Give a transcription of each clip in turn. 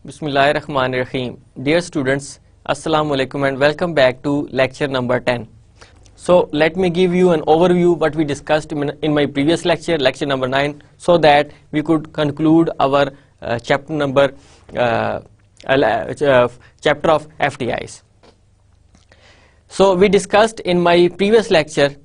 Bismillahirrahmanirrahim. Dear students, Assalamu alaikum and welcome back to lecture number 10. So let me give you an overview what we discussed in my previous lecture, lecture number 9, so that we could conclude our chapter of FDIs. So we discussed in my previous lecture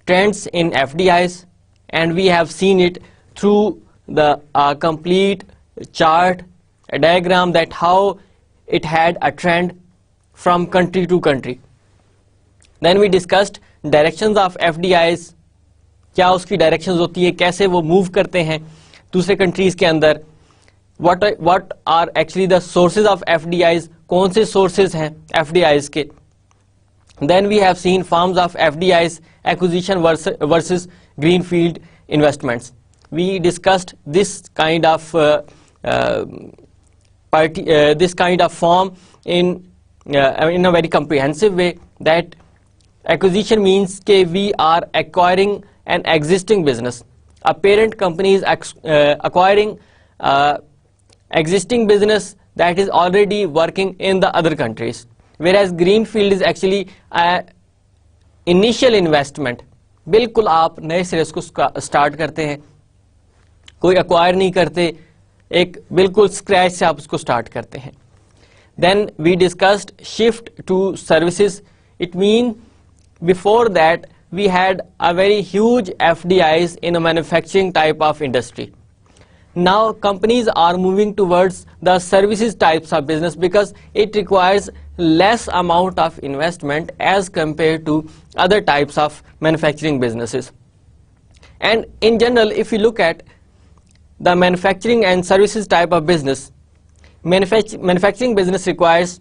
trends in FDIs, and we have seen it through the complete chart, a diagram that how it had a trend from country to country. Then we discussed directions of FDIs, क्या उसकी directions होती है, कैसे वो move करते हैं दूसरे countries के अंदर, what are actually the sources of FDIs, कौन से sources हैं FDIs के. Then we have seen forms of FDIs, acquisition versus greenfield investments. We discussed this kind of form in a very comprehensive way, that acquisition means that we are acquiring an existing business. A parent company is acquiring existing business that is already working in the other countries, whereas greenfield is actually initial investment. बिल्कुल आप नए सिरे से start करते हैं, कोई acquire नहीं करते, एक बिल्कुल स्क्रैच से आप उसको स्टार्ट करते हैं. Then we discussed shift to services. It means before that we had a very huge FDIs in a manufacturing type of industry. Now companies are moving towards the services types of business because it requires less amount of investment as compared to other types of manufacturing businesses. And in general, if you look at the manufacturing and services type of business, manufacturing business requires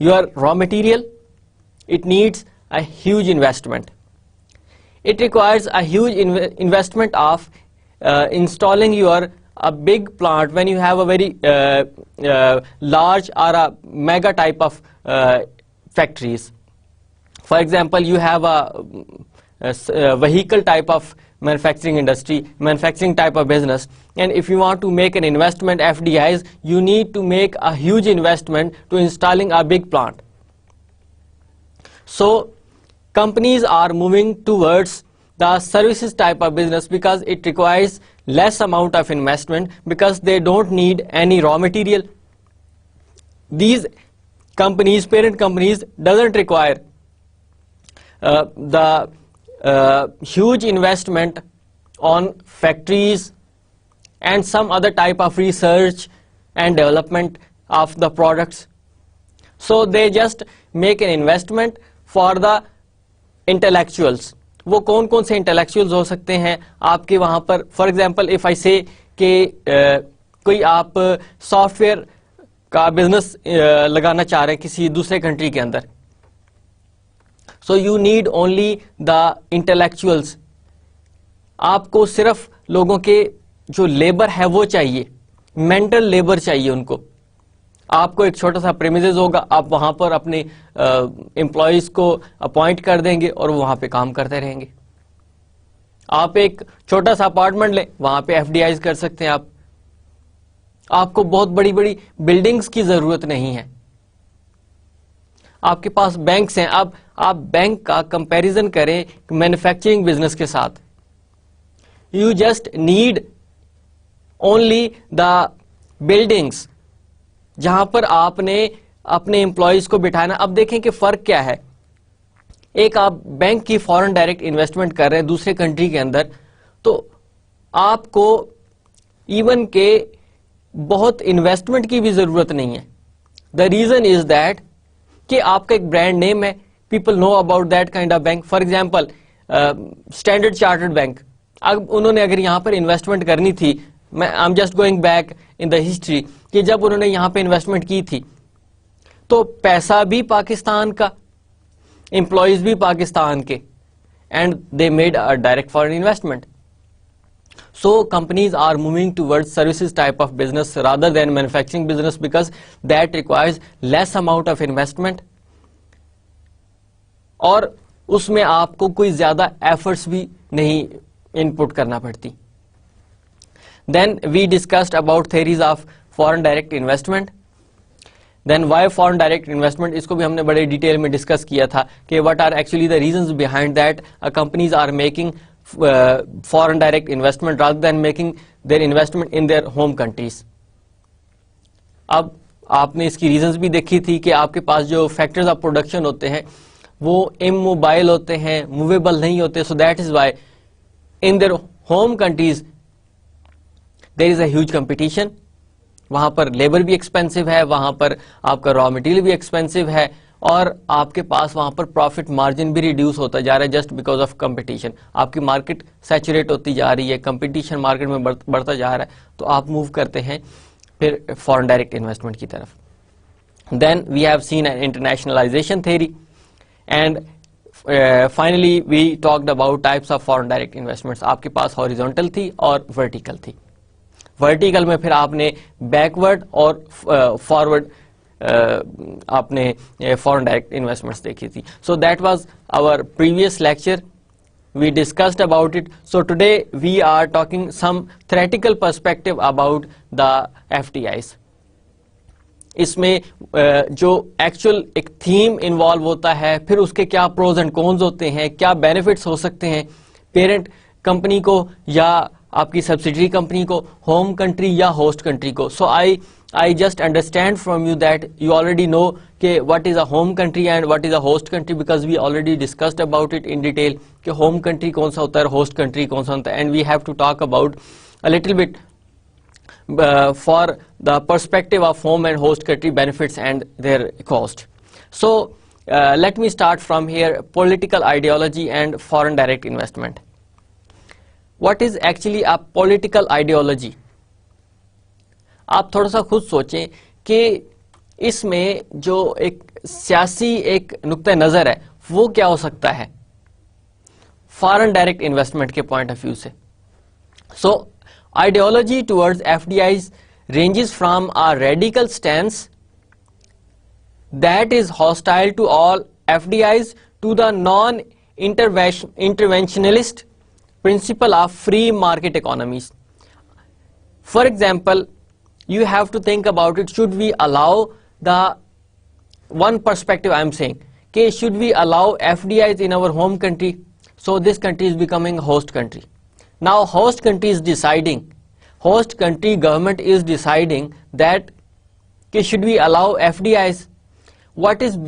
your raw material. It needs a huge investment. It requires a huge investment of installing a big plant when you have a very large or a mega type of factories. For example, you have a vehicle type of manufacturing industry, manufacturing type of business, and if you want to make an investment FDIs, you need to make a huge investment to installing a big plant. So companies are moving towards the services type of business because it requires less amount of investment, because they don't need any raw material. These companies, parent companies, doesn't require the huge investment on factories and some other type of research and development of the products. So they just make an investment for the intellectuals. वो कौन कौन से intellectuals हो सकते हैं आपके वहाँ पर. फॉर एग्जांपल इफ आई से कि कोई आप सॉफ्टवेयर का बिजनेस लगाना चाह रहे हैं किसी दूसरे कंट्री के अंदर, so you need only the intellectuals. आपको सिर्फ लोगों के जो लेबर है वो चाहिए, मेंटल लेबर चाहिए उनको. आपको एक छोटा सा प्रेमिसेस होगा, आप वहां पर अपने एम्प्लॉयज को अपॉइंट कर देंगे और वो वहां पे काम करते रहेंगे. आप एक छोटा सा अपार्टमेंट लें, वहां पे एफडीआईज कर सकते हैं. आपको बहुत बड़ी बड़ी बिल्डिंग्स की जरूरत नहीं है. आपके पास बैंक्स हैं. अब आप बैंक का कंपैरिजन करें मैन्युफैक्चरिंग बिजनेस के साथ. You just need only the buildings जहां पर आपने अपने एम्प्लॉयज को बिठाना. अब देखें कि फर्क क्या है. एक आप बैंक की फॉरेन डायरेक्ट इन्वेस्टमेंट कर रहे हैं दूसरे कंट्री के अंदर, तो आपको इवन के बहुत इन्वेस्टमेंट की भी जरूरत नहीं है. द रीजन इज दैट कि आपका एक ब्रांड नेम है, people know about that kind of bank. For example standard chartered bank, अब उन्होंने अगर यहां पर इन्वेस्टमेंट करनी थी, I am just going back in the history, कि जब उन्होंने यहां पे इन्वेस्टमेंट की थी तो पैसा भी पाकिस्तान का, एम्प्लॉयज भी पाकिस्तान के, and they made a direct foreign investment. So companies are moving towards services type of business rather than manufacturing business because that requires less amount of investment, और उसमें आपको कोई ज्यादा एफर्ट्स भी नहीं इनपुट करना पड़ती. Then we discussed about theories of foreign direct investment. Then why foreign direct investment, इसको भी हमने बड़े डिटेल में डिस्कस किया था कि what are actually the reasons behind that companies are making foreign direct investment rather than making their investment in their home countries. अब आपने इसकी रीजंस भी देखी थी कि आपके पास जो फैक्टर्स ऑफ प्रोडक्शन होते हैं वो इमोबाइल होते हैं, मूवेबल नहीं होते. So that is why in their home countries there is a huge competition. वहां पर लेबर भी एक्सपेंसिव है, वहां पर आपका रॉ मटेरियल भी एक्सपेंसिव है, और आपके पास वहां पर प्रॉफिट मार्जिन भी रिड्यूस होता जा रहा है जस्ट बिकॉज ऑफ कंपटीशन. आपकी मार्केट सैचुरेट होती जा रही है, कंपटीशन मार्केट में बढ़ता जा रहा है, तो आप मूव करते हैं फिर फॉरेन डायरेक्ट इन्वेस्टमेंट की तरफ. Then we have seen an internationalisation theory, and finally we talked about types of foreign direct investments. आपके पास हॉरिजॉन्टल थी और वर्टिकल थी. वर्टिकल में फिर आपने बैकवर्ड और फॉरवर्ड आपने फॉरेन डायरेक्ट इन्वेस्टमेंट्स देखी थी. So that was our previous lecture. We discussed about it. So today we are talking some theoretical perspective about the FDIs. इसमें जो एक्चुअल एक थीम इन्वॉल्व होता है, फिर उसके क्या प्रोज एंड कॉन्स होते हैं, क्या बेनिफिट्स हो सकते हैं पेरेंट कंपनी को या आपकी सब्सिडरी कंपनी को, होम कंट्री या होस्ट कंट्री को. सो I just understand from you that you already know what is a home country and what is a host country, because we already discussed about it in detail कि home country कौन सा होता है, host country कौन सा होता है, and we have to talk about a little bit for the perspective of home and host country benefits and their cost. So let me start from here. Political ideology and foreign direct investment. What is actually a political ideology? आप थोड़ा सा खुद सोचें कि इसमें जो एक सियासी एक नुक्ता नजर है वो क्या हो सकता है फॉरेन डायरेक्ट इन्वेस्टमेंट के पॉइंट ऑफ व्यू से. So ideology towards FDIs ranges from a radical stance that is hostile to all FDIs to the non interventionalist principle of free market economies. For example, you have to think about it. Should we allow the one perspective I'm saying, okay, should we allow FDIs in our home country? So this country is becoming host country. Now host country is deciding, host country government is deciding that okay, should we allow FDIs? What is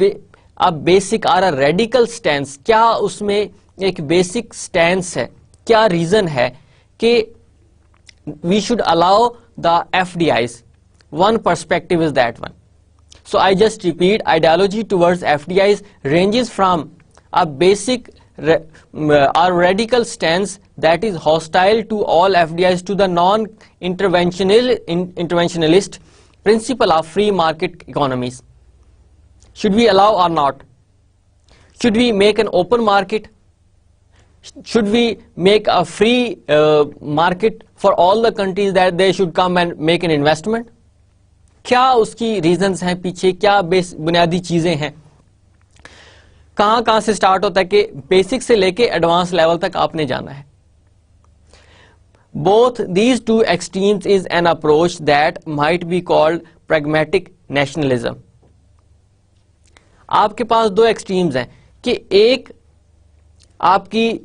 a basic or a radical stance? क्या उसमें एक basic stance है, क्या reason है कि we should allow the FDIs? One perspective is that one. So I just repeat, ideology towards FDIs ranges from a basic or radical stance that is hostile to all FDIs to the non-interventionalist principle of free market economies. Should we allow or not? Should we make an open market? Should we make a free market for all the countries that they should come and make an investment? क्या उसकी reasons हैं पीछे, क्या बुनियादी चीजें हैं, कहां से स्टार्ट होता है कि बेसिक से लेके एडवांस लेवल तक आपने जाना है. Both these two extremes is an approach that might be called pragmatic nationalism. आपके पास दो एक्सट्रीम्स हैं कि एक आपकी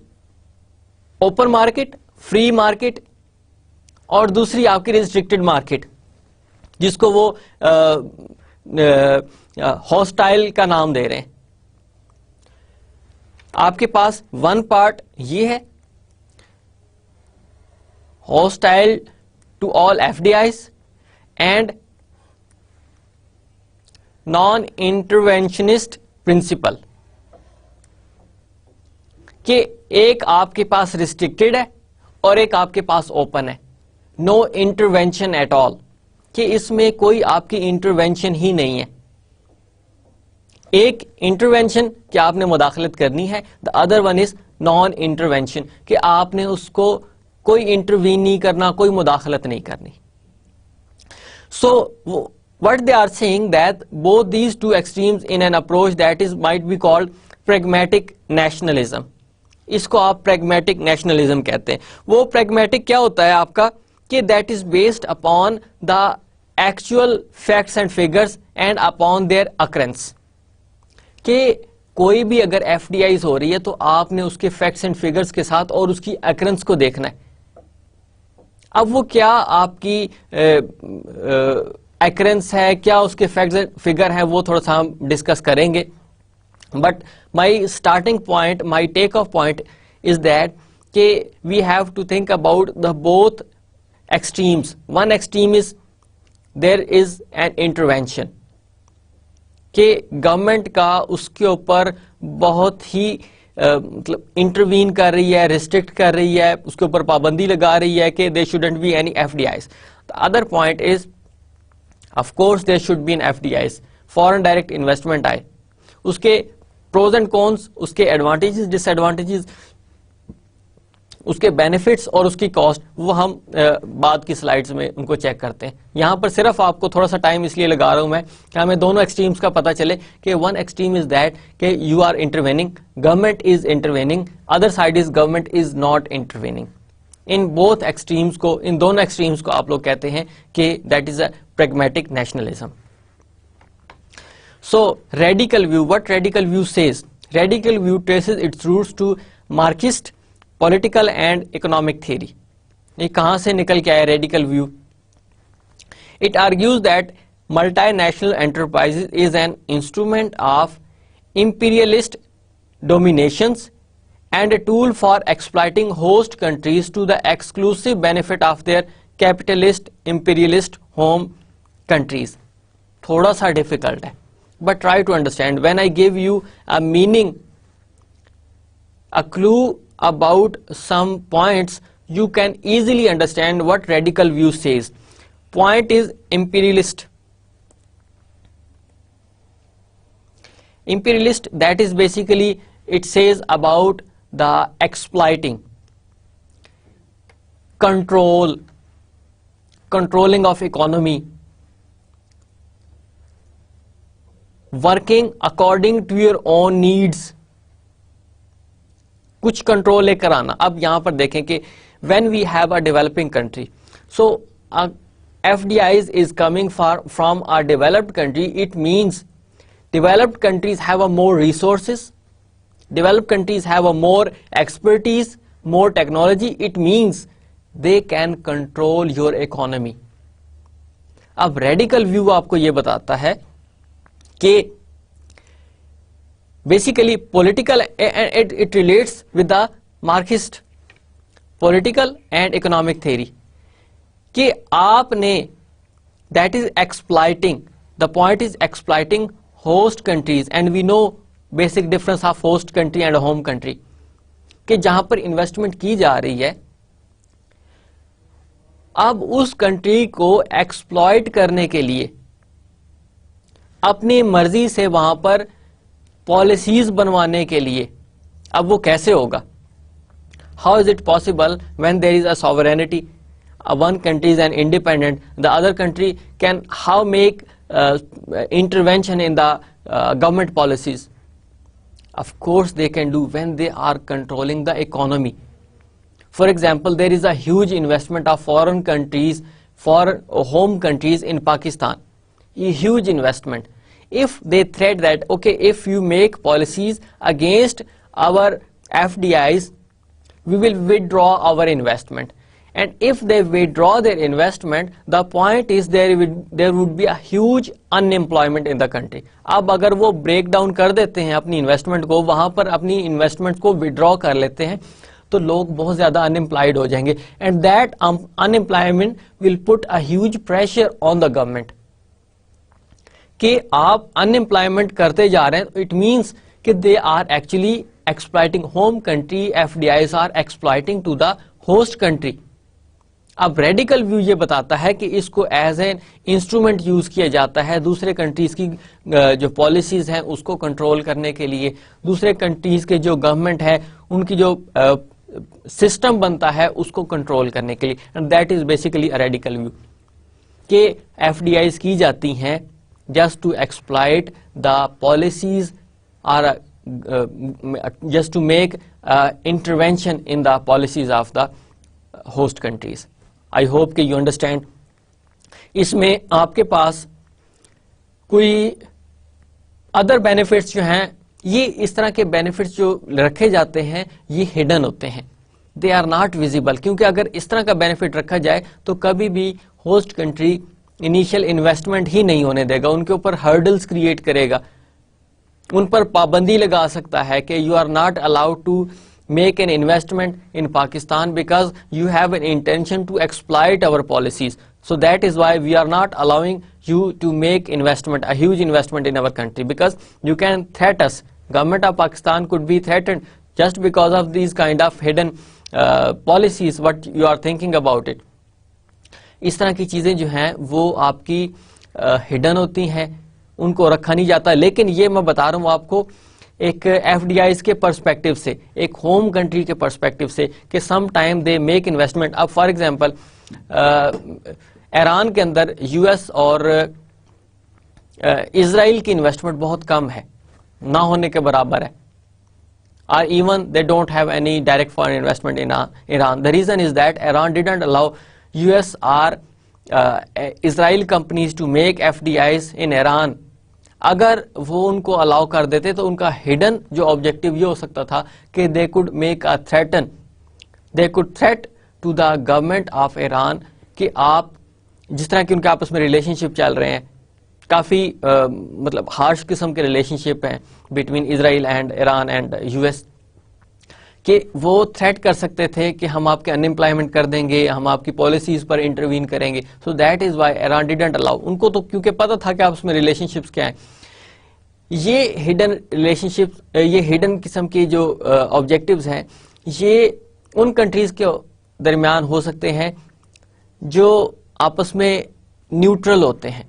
ओपन मार्केट, फ्री मार्केट, और दूसरी आपकी रिस्ट्रिक्टेड मार्केट, जिसको वो हॉस्टाइल का नाम दे रहे हैं. आपके पास वन पार्ट ये है hostile to all FDIs and non interventionist principle, कि एक आपके पास रिस्ट्रिक्टेड है और एक आपके पास ओपन है. नो इंटरवेंशन एट ऑल, कि इसमें कोई आपकी इंटरवेंशन ही नहीं है. एक इंटरवेंशन कि आपने मुदाखलत करनी है, the other one is non intervention कि आपने उसको कोई इंटरवीन नहीं करना, कोई मुदाखलत नहीं करनी. सो what they are saying that both these two extremes in an approach that is might be called pragmatic nationalism. इसको आप pragmatic nationalism कहते हैं. वो pragmatic क्या होता है आपका कि that is based upon the actual facts and figures and upon their occurrence, कि कोई भी अगर एफडीआई हो रही है तो आपने उसके फैक्ट्स एंड फिगर्स के साथ और उसकी अकरेंस को देखना है। अब वो क्या आपकी अकरेंस है, क्या उसके फैक्ट्स एंड फिगर है, वो थोड़ा सा हम डिस्कस करेंगे। But my starting point, my take off point is that कि we have to think about the both extremes. One extreme is there is an intervention, कि गवर्नमेंट का उसके ऊपर बहुत ही मतलब इंटरवीन कर रही है, रिस्ट्रिक्ट कर रही है, उसके ऊपर पाबंदी लगा रही है कि there shouldn't be any FDIs. The other point is of course there should be an FDIs, foreign direct investment आए, उसके प्रोज एंड कॉन्स, उसके एडवांटेजेस डिसएडवांटेजेस, उसके बेनिफिट्स और उसकी कॉस्ट, वो हम बाद की स्लाइड्स में उनको चेक करते हैं। यहां पर सिर्फ आपको थोड़ा सा टाइम इसलिए लगा रहा हूं मैं कि हमें दोनों एक्सट्रीम्स का पता चले कि वन एक्सट्रीम इज दैट कि you are intervening, government is intervening, other side is government is not intervening. In both extremes को, इन दोनों एक्सट्रीम्स को आप लोग कहते हैं कि that is a pragmatic nationalism. So radical view, what radical view says? Radical view traces its roots to Marxist political and economic theory. ये कहां से निकल के आया radical view? It argues that multinational enterprises is an instrument of imperialist dominations and a tool for exploiting host countries to the exclusive benefit of their capitalist imperialist home countries. थोड़ा सा difficult है, but try to understand. When I give you a meaning, a clue about some points, you can easily understand what radical view says. Point is imperialist. Imperialist, that is basically, it says about the exploiting, controlling of economy, working according to your own needs, कुछ control लेकर आना। अब यहां पर देखें कि when we have a developing country, so FDIs is coming from a developed country, it means developed countries have a more resources, developed countries have a more expertise, more technology, it means they can control your economy. अब radical view आपको यह बताता है कि basically political, it relates with the Marxist political and economic theory, कि आपने that is exploiting, the point is exploiting host countries, and we know basic difference of host country and home country, कि जहां पर investment की जा रही है, अब उस कंट्री को एक्सप्लॉइट करने के लिए अपनी मर्जी से वहां पर पॉलिसीज बनवाने के लिए, अब वो कैसे होगा? How is it possible when there is a sovereignty, one country is an independent, the other country can how make intervention in the government policies? Of course they can do when they are controlling the economy. For example, there is a huge investment of foreign countries for home countries in Pakistan, a huge investment. If they threat that, okay, if you make policies against our FDIs, we will withdraw our investment. And if they withdraw their investment, the point is there would be a huge unemployment in the country. अब अगर वो break down कर देते हैं अपनी investment को, वहां पर अपनी इन्वेस्टमेंट को विड्रॉ कर लेते हैं, तो लोग बहुत ज्यादा अनएम्प्लॉयड हो जाएंगे, and that unemployment will put a huge pressure on the government. कि आप अनएम्प्लॉयमेंट करते जा रहे हैं, इट मीन्स कि they are actually exploiting home country, FDIs are exploiting to the host country. अब रेडिकल व्यू ये बताता है कि इसको एज एन इंस्ट्रूमेंट यूज किया जाता है दूसरे कंट्रीज की जो पॉलिसीज हैं उसको कंट्रोल करने के लिए, दूसरे कंट्रीज के जो गवर्नमेंट है उनकी जो सिस्टम बनता है उसको कंट्रोल करने के लिए, and that is basically a radical view. कि एफडीआईज की जाती हैं just to exploit the policies or just to make intervention in the policies of the host countries. I hope that you understand इसमें आपके पास कोई अदर बेनिफिट्स जो हैं, ये इस तरह के बेनिफिट्स जो रखे जाते हैं ये हिडन होते हैं, दे आर नॉट विजिबल, क्योंकि अगर इस तरह का बेनिफिट रखा जाए तो कभी भी होस्ट कंट्री इनिशियल इन्वेस्टमेंट ही नहीं होने देगा, उनके ऊपर हर्डल्स क्रिएट करेगा, उन पर पाबंदी लगा सकता है कि you are not allowed to make an investment in Pakistan because you have an intention to exploit our policies. So that is why we are not allowing you to make investment, a huge investment in our country, because you can threat us. Government of Pakistan could be threatened just because of these kind of hidden policies what you are thinking about it. इस तरह की चीजें जो हैं वो आपकी hidden होती हैं, उनको रखा नहीं जाता। लेकिन ये मैं बता रहा हूँ आपको एक एफडीआईज के पर्सपेक्टिव से, एक होम कंट्री के पर्सपेक्टिव से, कि some time they make investment. अब फॉर एग्जांपल ईरान के अंदर यूएस और इजराइल की इन्वेस्टमेंट बहुत कम है, ना होने के बराबर है, और even they don't have any direct foreign investment in Iran. The reason is that Iran didn't allow US और Israel companies to make FDIs in Iran. अगर वो उनको अलाउ कर देते तो उनका हिडन जो ऑब्जेक्टिव ये हो सकता था कि they could make a threaten, they could threat to the government of Iran कि आप जिस तरह की उनके आपस में रिलेशनशिप चल रहे हैं, काफी मतलब हार्श किस्म के रिलेशनशिप हैं between Israel and Iran and US, कि वो थ्रेट कर सकते थे कि हम आपके अनएम्प्लॉयमेंट कर देंगे, हम आपकी पॉलिसीज पर इंटरवीन करेंगे। So that is why Iran didn't allow. उनको तो क्योंकि पता था कि आपस में रिलेशनशिप्स क्या हैं। ये हिडन रिलेशनशिप, ये हिडन किस्म के जो ऑब्जेक्टिव्स हैं, ये उन कंट्रीज के दरमियान हो सकते हैं जो आपस में न्यूट्रल होते हैं,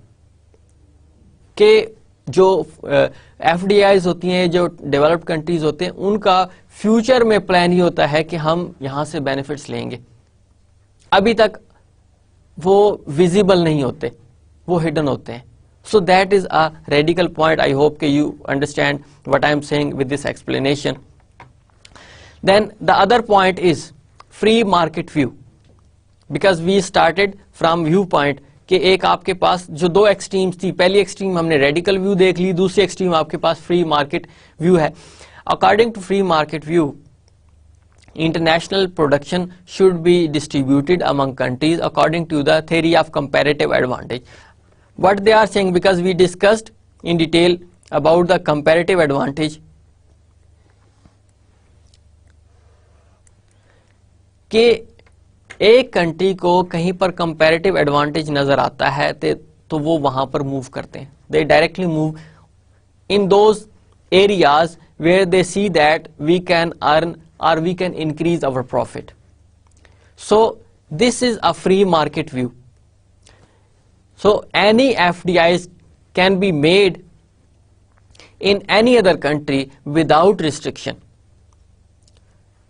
कि जो एफडीआईज होती हैं, जो डेवलप्ड कंट्रीज होते हैं, उनका फ्यूचर में प्लान ये होता है कि हम यहां से बेनिफिट्स लेंगे। अभी तक वो विजिबल नहीं होते, वो हिडन होते हैं। So that is a radical point. I hope that you understand what I am saying with this explanation. Then the other point is free market view, because we started from viewpoint कि एक आपके पास जो दो extremes थी, पहली extreme हमने radical view देख ली, दूसरी एक्सट्रीम आपके पास फ्री मार्केट व्यू है। According to free market view, international production should be distributed among countries according to the theory of comparative advantage. What they are saying, because we discussed in detail about the comparative advantage, कि एक country को कहीं पर comparative advantage नजर आता है तो वो वहां पर मूव करते हैं। They directly move in those areas where they see that we can earn और we can increase our profit. So this is a free market view. So any FDIs can be made in any other country without restriction.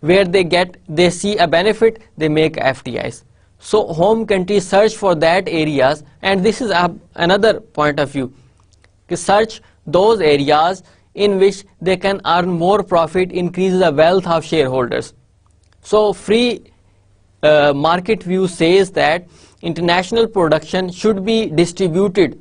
Where they see a benefit, they make FDIs. So home countries search for that areas, and this is another point of view. Search those areas in which they can earn more profit, increase the wealth of shareholders. So free market view says that international production should be distributed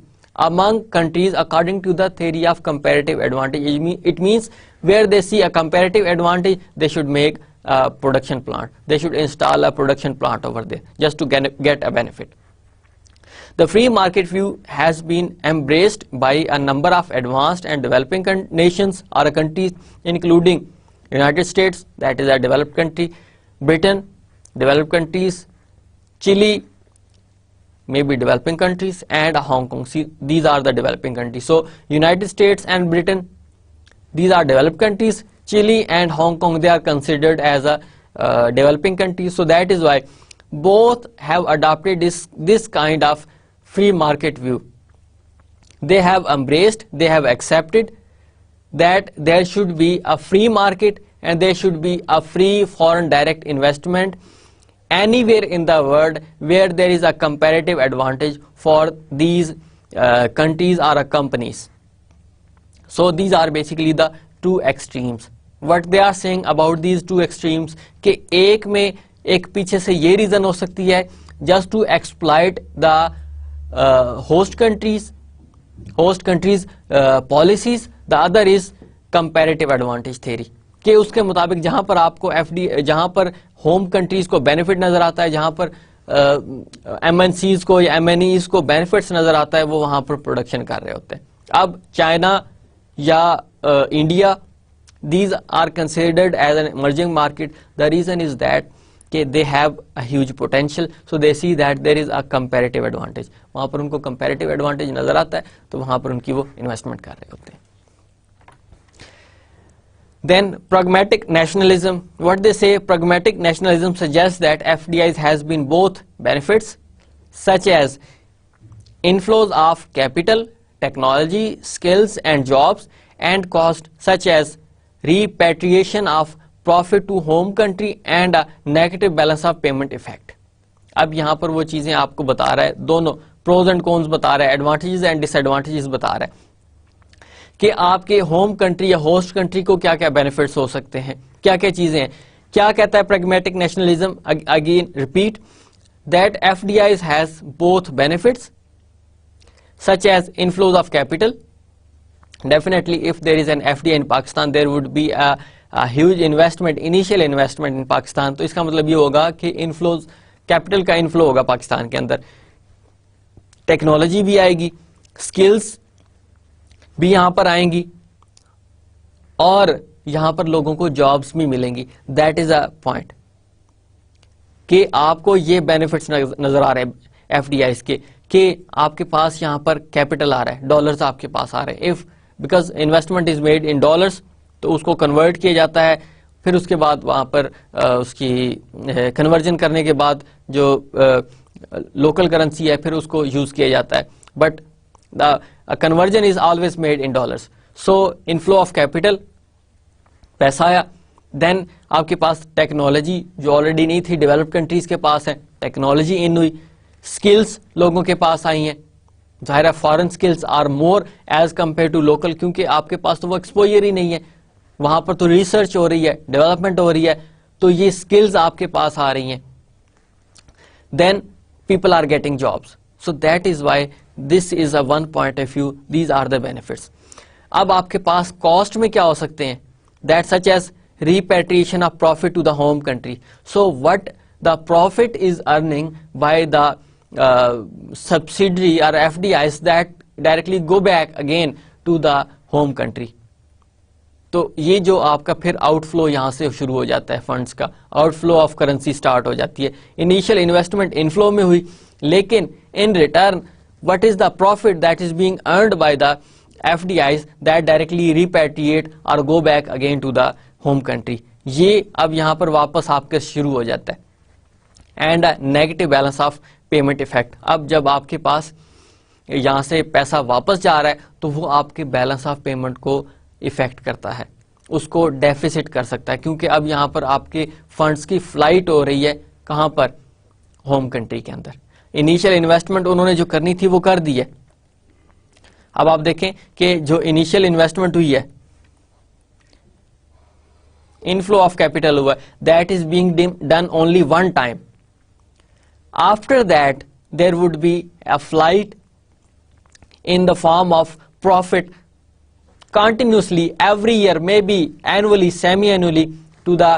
among countries according to the theory of comparative advantage. It means where they see a comparative advantage, they should make a production plant. They should install a production plant over there just to get a benefit. The free market view has been embraced by a number of advanced and developing nations or countries, including United States, that is a developed country, Britain, developed countries, Chile, maybe developing countries, and Hong Kong. See, these are the developing countries. So United States and Britain, these are developed countries. Chile and Hong Kong, they are considered as a developing countries. So that is why both have adopted this kind of free market view. They have embraced, they have accepted that there should be a free market and there should be a free foreign direct investment anywhere in the world where there is a comparative advantage for these countries or companies. So these are basically the two extremes. What they are saying about these two extremes कि एक में एक पीछे से ये reason हो सकती है just to exploit the host countries policies, the other is comparative advantage theory, कि उसके मुताबिक जहां पर आपको जहां पर होम कंट्रीज को बेनिफिट नजर आता है, जहां पर MNCs को या MNEs को बेनिफिट्स नजर आता है, वो वहां पर प्रोडक्शन कर रहे होते हैं. अब चाइना या India, these are considered as an emerging market. The reason is that they have a huge potential, so they see that there is a comparative advantage. वहां पर उनको comparative advantage नजर आता है, तो वहां पर उनकी वो इन्वेस्टमेंट कर रहे होते हैं. Then pragmatic nationalism, what they say, pragmatic nationalism suggests that FDIs has been both benefits such as inflows of capital, technology, skills and jobs, and cost such as repatriation of profit to home country and a negative balance of payment effect. अब यहां पर वो चीजें आपको बता रहा है, दोनों प्रोज एंड कॉन्स बता रहा है, एडवांटेजेस एंड डिसएडवांटेजेस बता रहा है कि आपके होम कंट्री या होस्ट कंट्री को क्या क्या बेनिफिट्स हो सकते हैं, क्या क्या चीजें हैं. क्या कहता है pragmatic nationalism? Again repeat that FDIs has both benefits such as inflows of capital. Definitely if there is an FDI in Pakistan, there would be a huge investment, initial investment in Pakistan. तो इसका मतलब ये होगा कि inflows, capital का inflow होगा पाकिस्तान के अंदर, टेक्नोलॉजी भी आएगी, स्किल्स भी यहां पर आएंगी और यहां पर लोगों को जॉब्स भी मिलेंगी. दैट इज अ पॉइंट कि आपको ये बेनिफिट्स नजर आ रहे हैं FDIs के, कि आपके पास यहां पर कैपिटल आ रहा है, डॉलर्स आपके पास आ रहे हैं. If because investment is made in dollars, तो उसको कन्वर्ट किया जाता है, फिर उसके बाद वहां पर उसकी कन्वर्जन करने के बाद जो लोकल करेंसी है फिर उसको यूज किया जाता है. But the conversion is always made in dollars. So inflow of capital, पैसा आया, देन आपके पास टेक्नोलॉजी जो ऑलरेडी नहीं थी, डेवलप्ड कंट्रीज के पास है, टेक्नोलॉजी इन हुई, स्किल्स लोगों के पास आई हैं. जाहिर है foreign skills are more as compare to local, क्योंकि आपके पास तो वो एक्सपोजर ही नहीं है, वहां पर तो रिसर्च हो रही है, डेवलपमेंट हो रही है, तो ये स्किल्स आपके पास आ रही हैं. Then people are getting jobs. So that is why this is a one point of view, these are the benefits. अब आपके पास कॉस्ट में क्या हो सकते हैं? That such as repatriation of profit to the home country. So what the profit is earning by the subsidiary or FDIs that directly go back again to the home country. तो ये जो आपका फिर आउटफ्लो यहां से शुरू हो जाता है, फंड्स का आउटफ्लो ऑफ करेंसी स्टार्ट हो जाती है. इनिशियल इन्वेस्टमेंट इनफ्लो में हुई, लेकिन in return what is the profit that is being earned by the FDIs that directly repatriate or go back again to the home country. ये अब यहां पर वापस आपके शुरू हो जाता है. And negative balance of payment effect, अब जब आपके पास यहां से पैसा वापस जा रहा है तो वो आपके बैलेंस ऑफ पेमेंट को इफेक्ट करता है, उसको डेफिसिट कर सकता है, क्योंकि अब यहां पर आपके फंड्स की फ्लाइट हो रही है. कहां पर? होम कंट्री के अंदर. इनिशियल इन्वेस्टमेंट उन्होंने जो करनी थी वो कर दी है. अब आप देखें कि जो इनिशियल इन्वेस्टमेंट हुई है, inflow of capital हुआ, that is being done only one time. After that there would be a flight in the form of profit continuously every year, maybe annually, semi-annually to the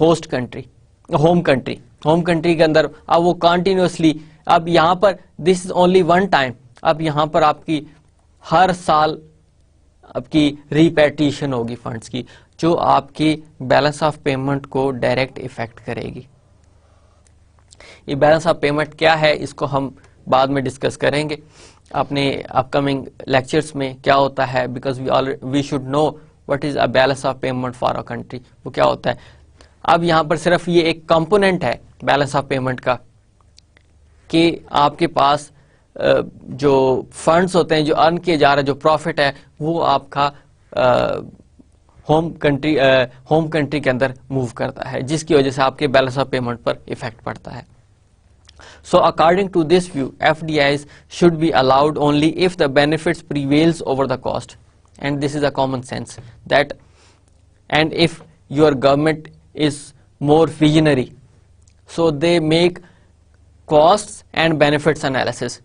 host country, home country के अंदर. अब वो continuously, अब यहाँ पर this is only one time, अब यहाँ पर आपकी हर साल आपकी रिपैट्रिएशन होगी फंड्स की, जो आपकी बैलेंस ऑफ पेमेंट को डायरेक्ट इफेक्ट करेगी. ये बैलेंस ऑफ पेमेंट क्या है इसको हम बाद में डिस्कस करेंगे अपने अपकमिंग लेक्चर्स में, क्या होता है, because we should know what is a balance of payment for a country, वो क्या होता है. अब यहाँ पर सिर्फ ये एक कंपोनेंट है बैलेंस ऑफ पेमेंट का कि आपके पास जो फंड्स होते हैं जो अर्न किए जा रहे हैं, जो प्रॉफिट है वो आपका होम कंट्री के अंदर मूव करता है, जिसकी वजह से आपके बैलेंस ऑफ पेमेंट पर इफेक्ट पड़ता है. So according to this view FDIs should be allowed only if the benefits prevails over the cost, and this is a common sense that, and if your government is more visionary, so they make costs and benefits analysis.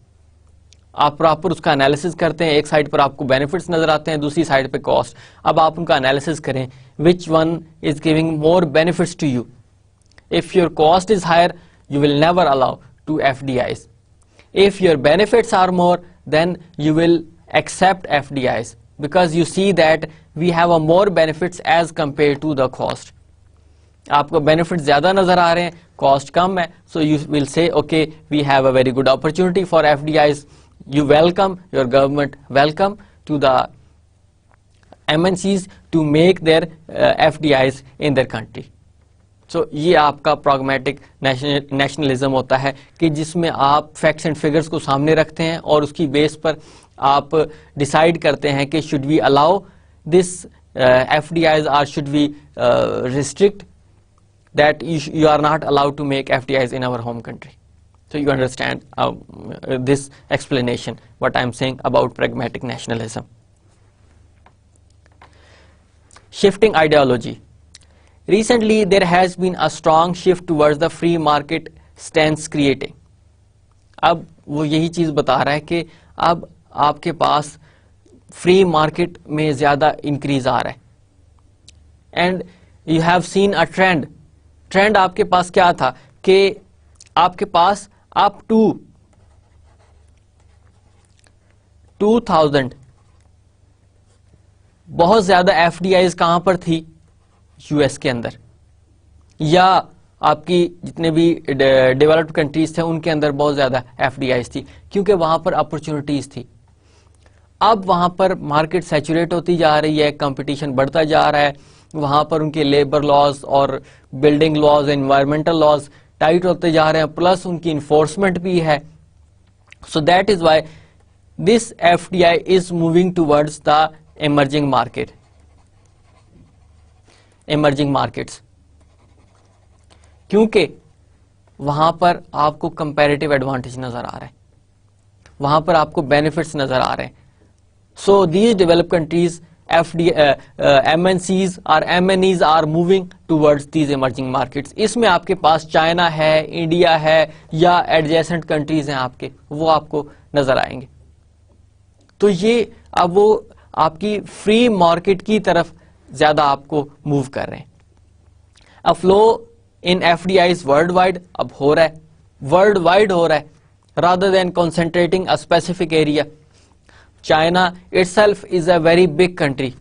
आप proper उसका analysis करते हैं, एक side पर आपको benefits नजर आते हैं, दूसरी साइड पे कॉस्ट। अब आप उनका एनालिसिस करें, which one is giving more benefits to you. If your cost is higher, you will never allow to FDIs. If your benefits are more, then you will accept FDIs because you see that we have a more benefits as compared to the cost. आपको benefits ज़्यादा नज़र आ रहे हैं, cost कम है, so you will say, okay, we have a very good opportunity for FDIs. You welcome, your government welcome to the MNCs to make their FDIs in their country. सो ये आपका प्रॉग्मेटिक nationalism होता है कि जिसमें आप फैक्ट्स एंड फिगर्स को सामने रखते हैं और उसकी बेस पर आप डिसाइड करते हैं कि should we allow this FDIs और should we restrict that you are not allowed to make FDIs in our home country. So you understand this explanation what I am saying about pragmatic nationalism. Shifting ideology. Recently, there has been a strong shift towards the free market stance creating. अब वो यही चीज बता रहा है कि अब आपके पास फ्री मार्केट में ज्यादा इंक्रीज आ रहा है. And you have seen a trend आपके पास क्या था कि आपके पास अप टू 2000 बहुत ज्यादा FDIs कहां पर थी? US के अंदर, या आपकी जितने भी डेवलप्ड कंट्रीज थे उनके अंदर बहुत ज्यादा FDIs थी, क्योंकि वहां पर अपॉर्चुनिटीज थी. अब वहां पर मार्केट सैचुरेट होती जा रही है, कंपटीशन बढ़ता जा रहा है, वहां पर उनके लेबर लॉज और building laws, environmental laws tight होते जा रहे हैं, प्लस उनकी इन्फोर्समेंट भी है. So that is why this FDI is moving towards the emerging markets, क्योंकि वहां पर आपको कंपैरेटिव एडवांटेज नजर आ रहा है, वहां पर आपको बेनिफिट्स नजर आ रहे हैं. So these developed countries MNCs और MNEs are moving towards these emerging markets. इसमें आपके पास चाइना है, इंडिया है, या एडजेसेंट कंट्रीज हैं आपके, वो आपको नजर आएंगे. तो ये अब वो आपकी फ्री मार्केट की तरफ ज्यादा आपको मूव कर रहे हैं. A flow in FDIs world wide अब हो रहा है, वर्ल्ड वाइड हो रहा है, rather than concentrating a specific area. China itself is a very big country,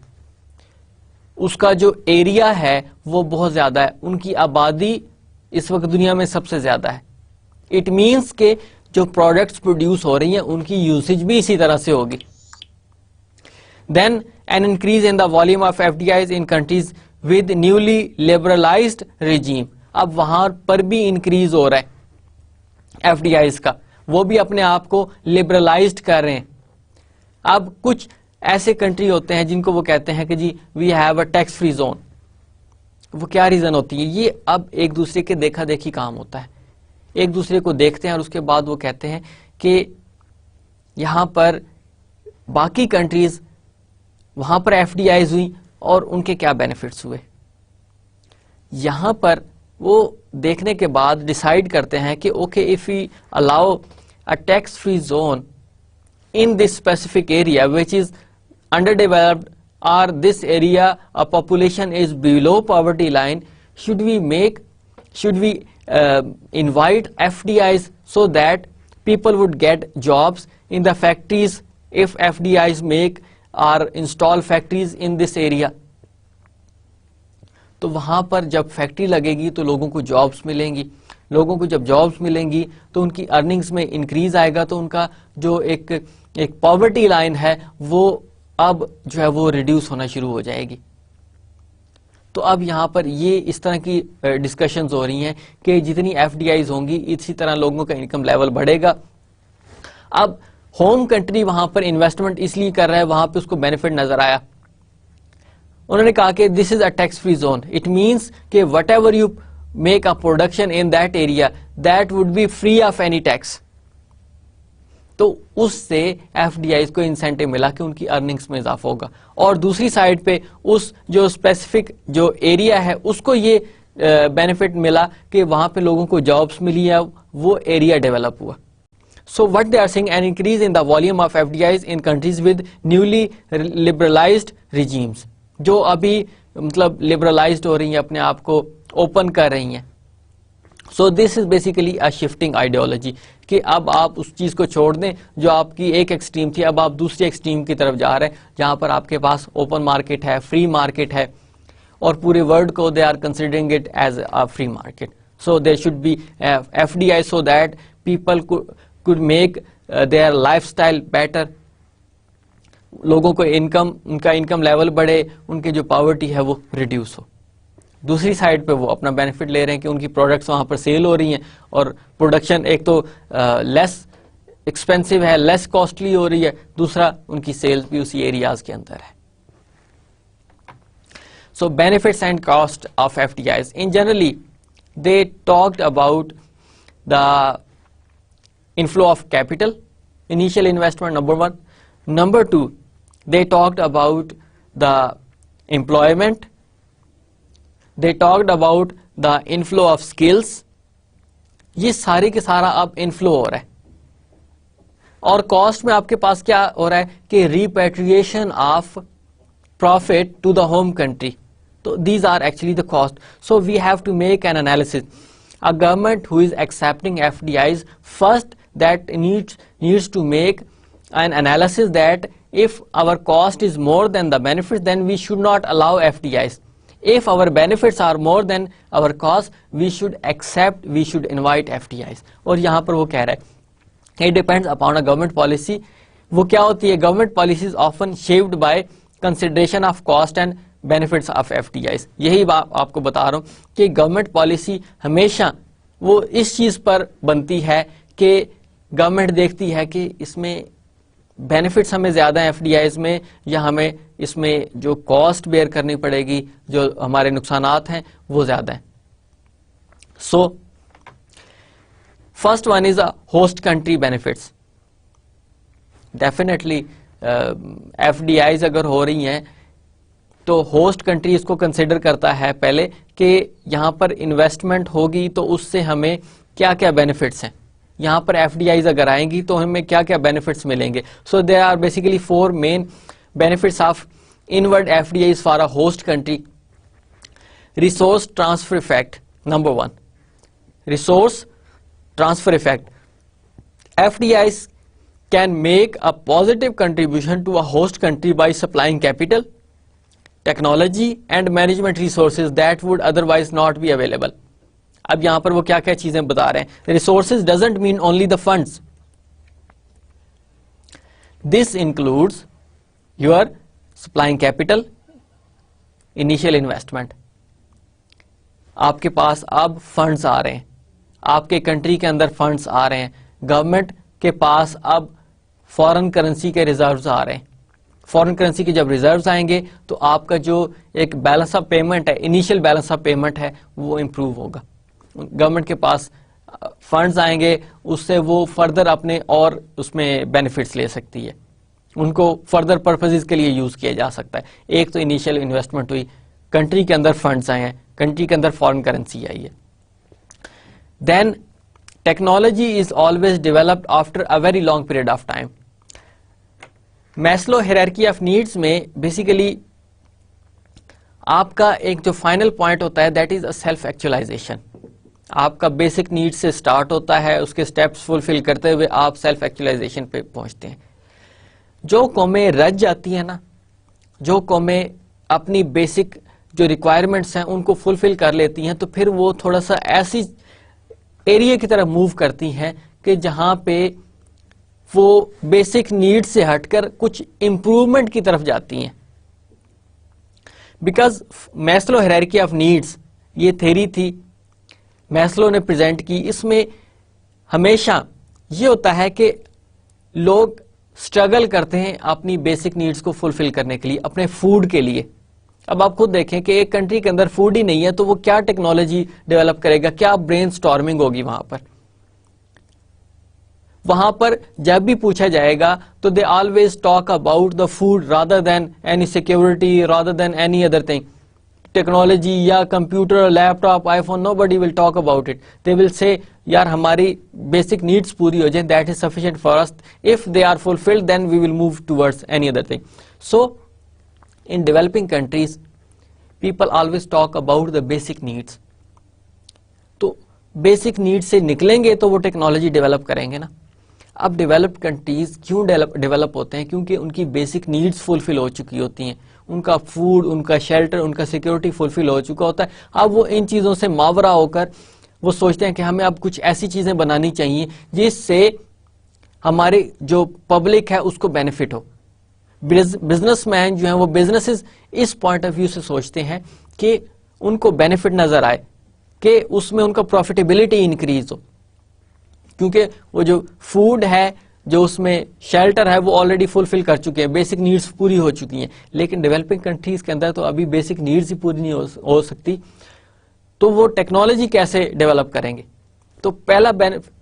उसका जो एरिया है वो बहुत ज्यादा है, उनकी आबादी इस वक्त दुनिया में सबसे ज्यादा है. इट मीन्स के जो प्रोडक्ट्स प्रोड्यूस हो रही हैं उनकी यूसेज भी इसी तरह से होगी. Then an increase in the volume of FDIs in countries with newly liberalized regime. अब वहां पर भी इंक्रीज हो रहा है FDIs का, वो भी अपने आप को लिबरलाइज्ड कर रहे हैं. अब कुछ ऐसे कंट्री होते हैं जिनको वो कहते हैं कि जी we have a tax free zone. वो क्या रीजन होती है? ये अब एक दूसरे के देखा देखी काम होता है, एक दूसरे को देखते हैं और उसके बाद वो कहते हैं कि यहां पर बाकी कंट्रीज वहां पर FDIs हुई और उनके क्या बेनिफिट्स हुए. यहां पर वो देखने के बाद डिसाइड करते हैं कि okay, if we allow a tax free zone in this specific area which is underdeveloped, or this area a population is below poverty line, should we invite FDIs so that people would get jobs in the factories if FDIs make or install factories in this area. तो वहां पर जब factory लगेगी तो लोगों को jobs मिलेंगी, लोगों को जब जॉब्स मिलेंगी तो उनकी अर्निंग्स में इंक्रीज आएगा, तो उनका जो एक पॉवर्टी लाइन है वो अब जो है वो रिड्यूस होना शुरू हो जाएगी. तो अब यहां पर ये इस तरह की डिस्कशंस हो रही हैं कि जितनी FDIs होंगी इसी तरह लोगों का इनकम लेवल बढ़ेगा. अब होम कंट्री वहां पर इन्वेस्टमेंट इसलिए कर रहा है, वहां पे उसको बेनिफिट नजर आया. उन्होंने कहा कि this is a tax free zone. It means कि whatever you make a production in that area that would be free of any tax. तो उससे FDIs को इंसेंटिव मिला कि उनकी अर्निंग्स में इजाफा होगा. और दूसरी साइड पे उस जो स्पेसिफिक जो एरिया है उसको ये बेनिफिट मिला कि वहां पे लोगों को जॉब्स मिली है, वो एरिया डेवलप हुआ. So what they are saying, an increase in the volume of FDIs in countries with newly liberalized regimes, जो अभी मतलब liberalized हो रही हैं, अपने आप को ओपन कर रही हैं. So this is basically a shifting ideology कि अब आप उस चीज को छोड़ दें जो आपकी एक एक्सट्रीम थी, अब आप दूसरी एक्सट्रीम की तरफ जा रहे हैं जहां पर आपके पास ओपन मार्केट है, फ्री मार्केट है, और पूरे वर्ल्ड को they are considering it as a free market. So there should be FDI so that people could make their lifestyle better. लोगों को इनकम, उनका इनकम लेवल बढ़े, उनकी जो पॉवर्टी है वो रिड्यूस हो. दूसरी साइड पे वो अपना बेनिफिट ले रहे हैं कि उनकी प्रोडक्ट्स वहां पर सेल हो रही हैं और प्रोडक्शन एक तो लेस एक्सपेंसिव है, लेस कॉस्टली हो रही है, दूसरा उनकी सेल्स भी उसी एरियाज के अंदर है. So benefits and cost of FDIs. In generally, they talked about the inflow of capital, initial investment, number one. Number two, they talked about the employment. They talked about the inflow of skills. ये सारे के सारा अब inflow हो रहा है. और cost में आपके पास क्या हो रहा है कि repatriation of profit to the home country. So these are actually the cost. So we have to make an analysis. A government who is accepting FDIs, first that needs to make an analysis that if our cost is more than the benefits, then we should not allow FDIs. If our benefits are more than our cost, we should accept, we should invite FDIs. और यहाँ पर वो कह रहा है, it depends upon a government policy. वो क्या होती है? Government policies often shaped by consideration of cost and benefits of FDIs. यही बात आपको बता रहा हूं कि गवर्नमेंट पॉलिसी हमेशा वो इस चीज पर बनती है कि गवर्नमेंट देखती है कि इसमें बेनिफिट्स हमें ज्यादा है FDIs में, या हमें इसमें जो कॉस्ट बेयर करनी पड़ेगी, जो हमारे नुकसानात हैं वो ज्यादा है. So first one is a host country benefits. Definitely FDIs अगर हो रही हैं तो होस्ट कंट्री इसको कंसिडर करता है पहले कि यहां पर इन्वेस्टमेंट होगी तो उससे हमें क्या क्या बेनिफिट्स हैं, यहां पर FDIs अगर आएंगी तो हमें क्या क्या बेनिफिट्स मिलेंगे. So there are basically 4 main benefits of inward FDIs for a host country. Resource transfer effect, number 1. Resource transfer effect. FDIs can make a positive contribution to a host country by supplying capital, technology and management resources that would otherwise not be available. अब यहां पर वो क्या क्या चीजें बता रहे हैं. Resources doesn't mean only the funds. This includes your supplying capital, initial investment. आपके पास अब फंड्स आ रहे हैं, आपके कंट्री के अंदर फंड्स आ रहे हैं, गवर्नमेंट के पास अब फॉरेन करेंसी के रिजर्व्स आ रहे हैं. फॉरेन करेंसी के जब रिजर्व्स आएंगे तो आपका जो एक बैलेंस ऑफ पेमेंट है, इनिशियल बैलेंस ऑफ पेमेंट है, वो इंप्रूव होगा. गवर्नमेंट के पास फंड्स आएंगे, उससे वो फर्दर अपने और उसमें बेनिफिट्स ले सकती है, उनको फर्दर पर्पसेस के लिए यूज किया जा सकता है. एक तो इनिशियल इन्वेस्टमेंट हुई, कंट्री के अंदर फंड्स आए हैं, कंट्री के अंदर फॉरेन करेंसी आई है. Then technology is always developed after a very long period of time. Maslow hierarchy of needs में बेसिकली आपका एक जो फाइनल पॉइंट होता है that is a self actualisation. आपका बेसिक नीड्स से स्टार्ट होता है, उसके स्टेप्स फुलफिल करते हुए आप सेल्फ एक्चुअलाइजेशन पे पहुंचते हैं. जो कौमें रज जाती हैं ना, जो कौमें अपनी बेसिक जो रिक्वायरमेंट्स हैं उनको फुलफिल कर लेती हैं, तो फिर वो थोड़ा सा ऐसी एरिया की तरफ मूव करती हैं कि जहां पे वो बेसिक नीड्स से हटकर कुछ इंप्रूवमेंट की तरफ जाती हैं. Because Maslow hierarchy of needs ये थ्योरी थी, मैस्लो ने प्रेजेंट की. इसमें हमेशा ये होता है कि लोग स्ट्रगल करते हैं अपनी बेसिक नीड्स को फुलफिल करने के लिए, अपने फूड के लिए. अब आप खुद देखें कि एक कंट्री के अंदर फूड ही नहीं है तो वो क्या टेक्नोलॉजी डेवलप करेगा, क्या ब्रेन स्टॉर्मिंग होगी वहां पर. वहां पर जब भी पूछा जाएगा तो they always talk about the food rather than any security, rather than any other thing. Technology या computer, laptop, iPhone, nobody will talk about it. They will say यार हमारी बेसिक नीड्स पूरी हो जाए, that is sufficient for us. If they are fulfilled then we will move towards any other thing. So in developing countries people always talk about the basic needs. तो basic needs से निकलेंगे तो वो technology develop करेंगे ना. अब developed countries क्यों develop होते हैं? क्योंकि उनकी बेसिक नीड्स फुलफिल हो चुकी होती हैं. उनका फूड, उनका शेल्टर, उनका सिक्योरिटी फुलफिल हो चुका होता है. अब वो इन चीज़ों से मावरा होकर वो सोचते हैं कि हमें अब कुछ ऐसी चीज़ें बनानी चाहिए जिससे हमारी जो पब्लिक है उसको बेनिफिट हो. बिजनेसमैन जो है वो बिजनेसेस इस पॉइंट ऑफ व्यू से सोचते हैं कि उनको बेनिफिट नजर आए, कि उसमें उनका प्रॉफिटेबिलिटी इंक्रीज हो. क्योंकि वो जो फूड है, जो उसमें शेल्टर है, वो ऑलरेडी फुलफिल कर चुके हैं, बेसिक नीड्स पूरी हो चुकी हैं. लेकिन डेवलपिंग कंट्रीज के अंदर तो अभी बेसिक नीड्स ही पूरी नहीं हो सकती. तो वो टेक्नोलॉजी कैसे डेवलप करेंगे? तो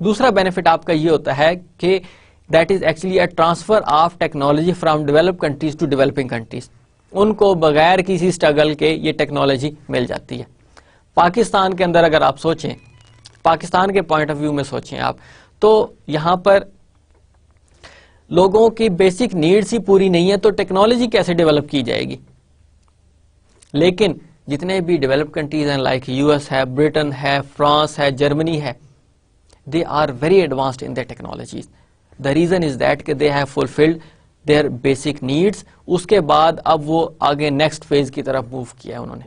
दूसरा बेनिफिट आपका ये होता है कि that is actually a transfer of technology from developed countries to developing countries. उनको बगैर किसी स्ट्रगल के ये टेक्नोलॉजी मिल जाती है. पाकिस्तान के अंदर अगर आप सोचें, पाकिस्तान के पॉइंट ऑफ व्यू में सोचें आप, तो यहां पर लोगों की बेसिक नीड्स ही पूरी नहीं है, तो टेक्नोलॉजी कैसे डेवलप की जाएगी? लेकिन जितने भी डेवलप्ड कंट्रीज हैं, लाइक यूएस है, ब्रिटेन है, फ्रांस है, जर्मनी है, they are very advanced in the technologies. The reason is that कि they have fulfilled their basic needs. उसके बाद अब वो आगे नेक्स्ट फेज की तरफ मूव किया है उन्होंने.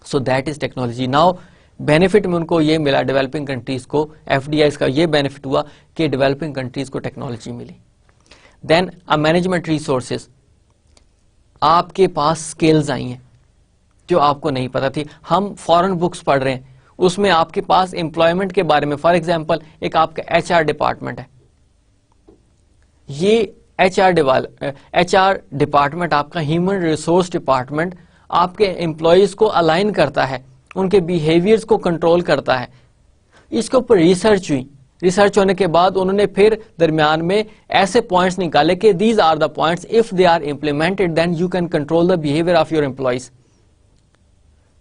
सो that is technology. Now benefit में उनको ये मिला, डेवलपिंग कंट्रीज को, एफडीआई का ये बेनिफिट हुआ कि डेवलपिंग कंट्रीज को टेक्नोलॉजी मिली. देन अ मैनेजमेंट रिसोर्सेज, आपके पास स्किल्स आई हैं जो आपको नहीं पता थी. हम फॉरेन बुक्स पढ़ रहे हैं, उसमें आपके पास एम्प्लॉयमेंट के बारे में, फॉर एग्जांपल एक आपका एचआर डिपार्टमेंट है. ये एचआर डिपार्टमेंट, आपका ह्यूमन रिसोर्स डिपार्टमेंट, आपके एम्प्लॉयज को अलाइन करता है, उनके बिहेवियर्स को कंट्रोल करता है. इसके ऊपर रिसर्च हुई. रिसर्च होने के बाद उन्होंने फिर दरमियान में ऐसे पॉइंट्स निकाले कि these are the points, if they are implemented then you can control the behaviour of your employees.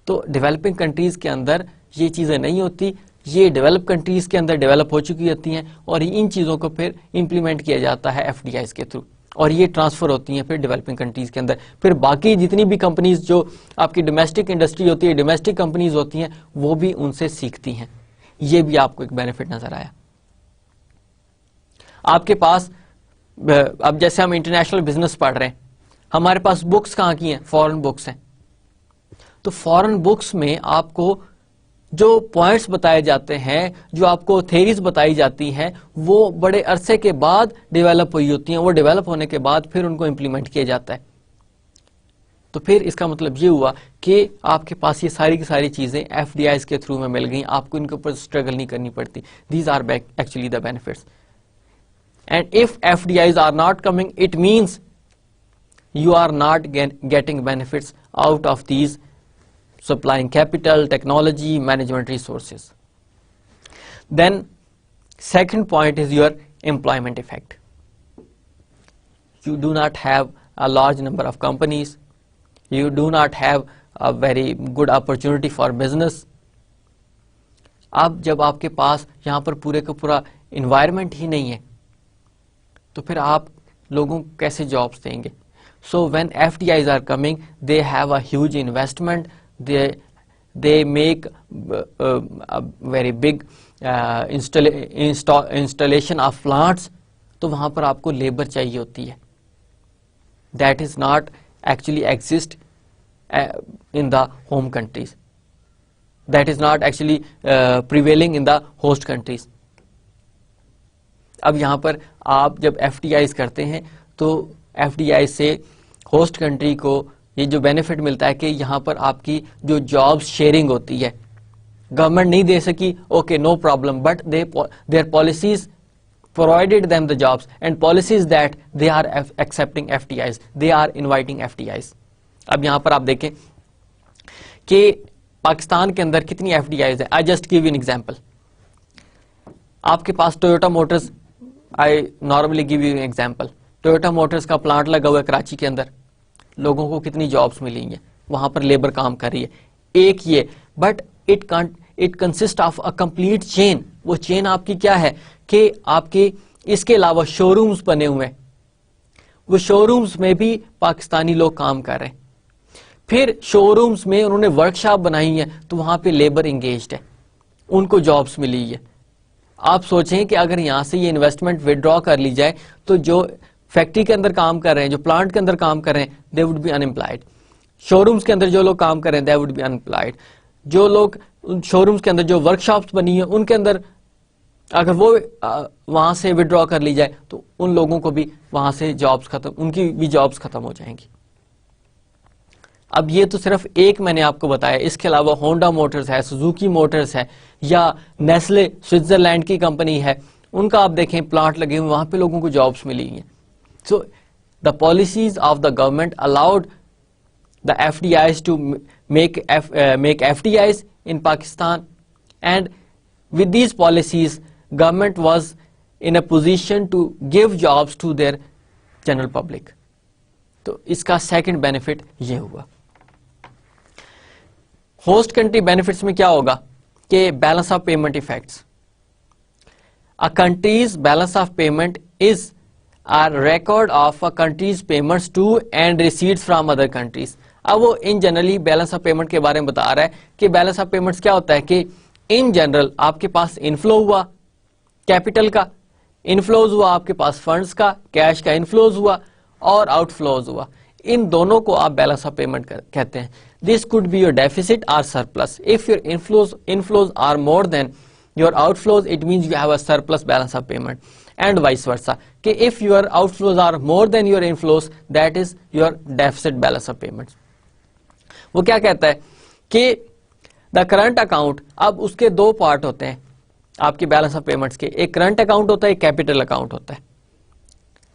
तो डेवलपिंग कंट्रीज के अंदर ये चीजें नहीं होती, ये डेवलप कंट्रीज के अंदर डेवलप हो चुकी होती हैं और इन चीजों को फिर इंप्लीमेंट किया जाता है एफडीआईज के थ्रू, और ये ट्रांसफर होती हैं फिर डेवलपिंग कंट्रीज के अंदर. फिर बाकी जितनी भी कंपनीज जो आपकी डोमेस्टिक इंडस्ट्री होती है, डोमेस्टिक कंपनीज होती हैं, वो भी उनसे सीखती हैं. ये भी आपको एक बेनिफिट नजर आया. आपके पास अब जैसे हम इंटरनेशनल बिजनेस पढ़ रहे हैं, हमारे पास बुक्स कहाँ की हैं? फॉरेन बुक्स हैं. तो फॉरेन बुक्स में आपको जो पॉइंट्स बताए जाते हैं, जो आपको थेरीज बताई जाती हैं, वो बड़े अरसे के बाद डेवलप हुई होती हैं. वो डेवलप होने के बाद फिर उनको इंप्लीमेंट किया जाता है. तो फिर इसका मतलब ये हुआ कि आपके पास ये सारी की सारी चीजें एफडीआईज के थ्रू में मिल गई, आपको इनके ऊपर स्ट्रगल नहीं करनी पड़ती. These are actually the benefits. And if FDIs are not coming, it means you are not getting benefits out of these supplying capital, technology, management resources. Then second point is your employment effect. You do not have a large number of companies, you do not have a very good opportunity for business. अब जब आपके पास यहाँ पर पूरे का पूरा environment ही नहीं है, तो फिर आप लोगों को कैसे jobs देंगे? So when FDIs are coming, they have a huge investment. They make a very big installation of plants. तो वहाँ पर आपको लेबर चाहिए होती है. That is not actually exist in the home countries. That is not actually prevailing in the host countries. अब यहाँ पर आप जब FDIs करते हैं तो एफडीआई से होस्ट कंट्री को ये जो बेनिफिट मिलता है कि यहाँ पर आपकी जो जॉब्स शेयरिंग होती है, गवर्नमेंट नहीं दे सकी, okay no problem, but their policies provided them the jobs and policies that they are accepting FDIs, they are inviting FDIs. अब यहाँ पर आप देखें कि पाकिस्तान के अंदर कितनी एफडीआईज है. I just give you an example. आपके पास Toyota Motors, I normally give you an example. Toyota Motors का प्लांट लगा हुआ है कराची के अंदर, लोगों को कितनी जॉब्स मिली हैं? वहां पर लेबर काम कर रही है, एक ये, but it consist of a complete chain. वो चेन आपकी क्या है कि आपके इसके अलावा शोरूम्स बने हुए हैं, वो शोरूम्स में भी पाकिस्तानी लोग काम कर रहे हैं, फिर शोरूम्स में उन्होंने वर्कशॉप बनाई है तो वहां पे लेबर इंगेज्ड है, उनको जॉब्स मिली है। आप सोचें कि अगर यहां से ये इन्वेस्टमेंट विड्रॉ कर ली जाए तो जो फैक्ट्री के अंदर काम कर रहे हैं, जो प्लांट के अंदर काम कर रहे हैं, they would be unemployed. Showrooms के अंदर जो लोग काम कर रहे हैं, दे वुड बी अनएम्प्लॉयड। जो लोग शोरूम्स के अंदर जो वर्कशॉप्स बनी है उनके अंदर अगर वो वहां से विड्रॉ कर ली जाए तो उन लोगों को भी वहां से जॉब्स खत्म, उनकी भी जॉब्स खत्म हो जाएंगी। अब ये तो सिर्फ एक मैंने आपको बताया, इसके अलावा होंडा मोटर्स है, सुजुकी मोटर्स है, या नेस्ले स्विट्जरलैंड की कंपनी है, उनका आप देखें प्लांट लगे हुए, वहां पे लोगों को जॉब्स मिली हैं। So the policies of the government allowed the FDIs to make FDIs in Pakistan, and with these policies government was in a position to give jobs to their general public। तो इसका second benefit ये हुआ। Host country benefits में क्या होगा कि balance of payment effects. A countries balance of payment is a record of a country's payments to and receipts from other countries। अब वो इन जनरली बैलेंस ऑफ पेमेंट के बारे में बता रहा है कि बैलेंस ऑफ पेमेंट्स क्या होता है कि इन जनरल आपके पास इनफ्लो हुआ कैपिटल का, इनफ्लोज हुआ आपके पास फंड्स का, कैश का इनफ्लोज हुआ और आउटफ्लोज हुआ, इन दोनों को आप बैलेंस ऑफ पेमेंट कहते हैं। This could be your deficit और surplus. If your inflows are more than your outflows, it means you have a surplus balance of payment, and vice versa कि if your outflows are more than your inflows, that is your deficit balance of payments. वो क्या कहता है कि the current account, अब उसके दो part होते हैं आपके बैलेंस ऑफ पेमेंट्स के, एक करंट अकाउंट होता है, एक कैपिटल अकाउंट होता है।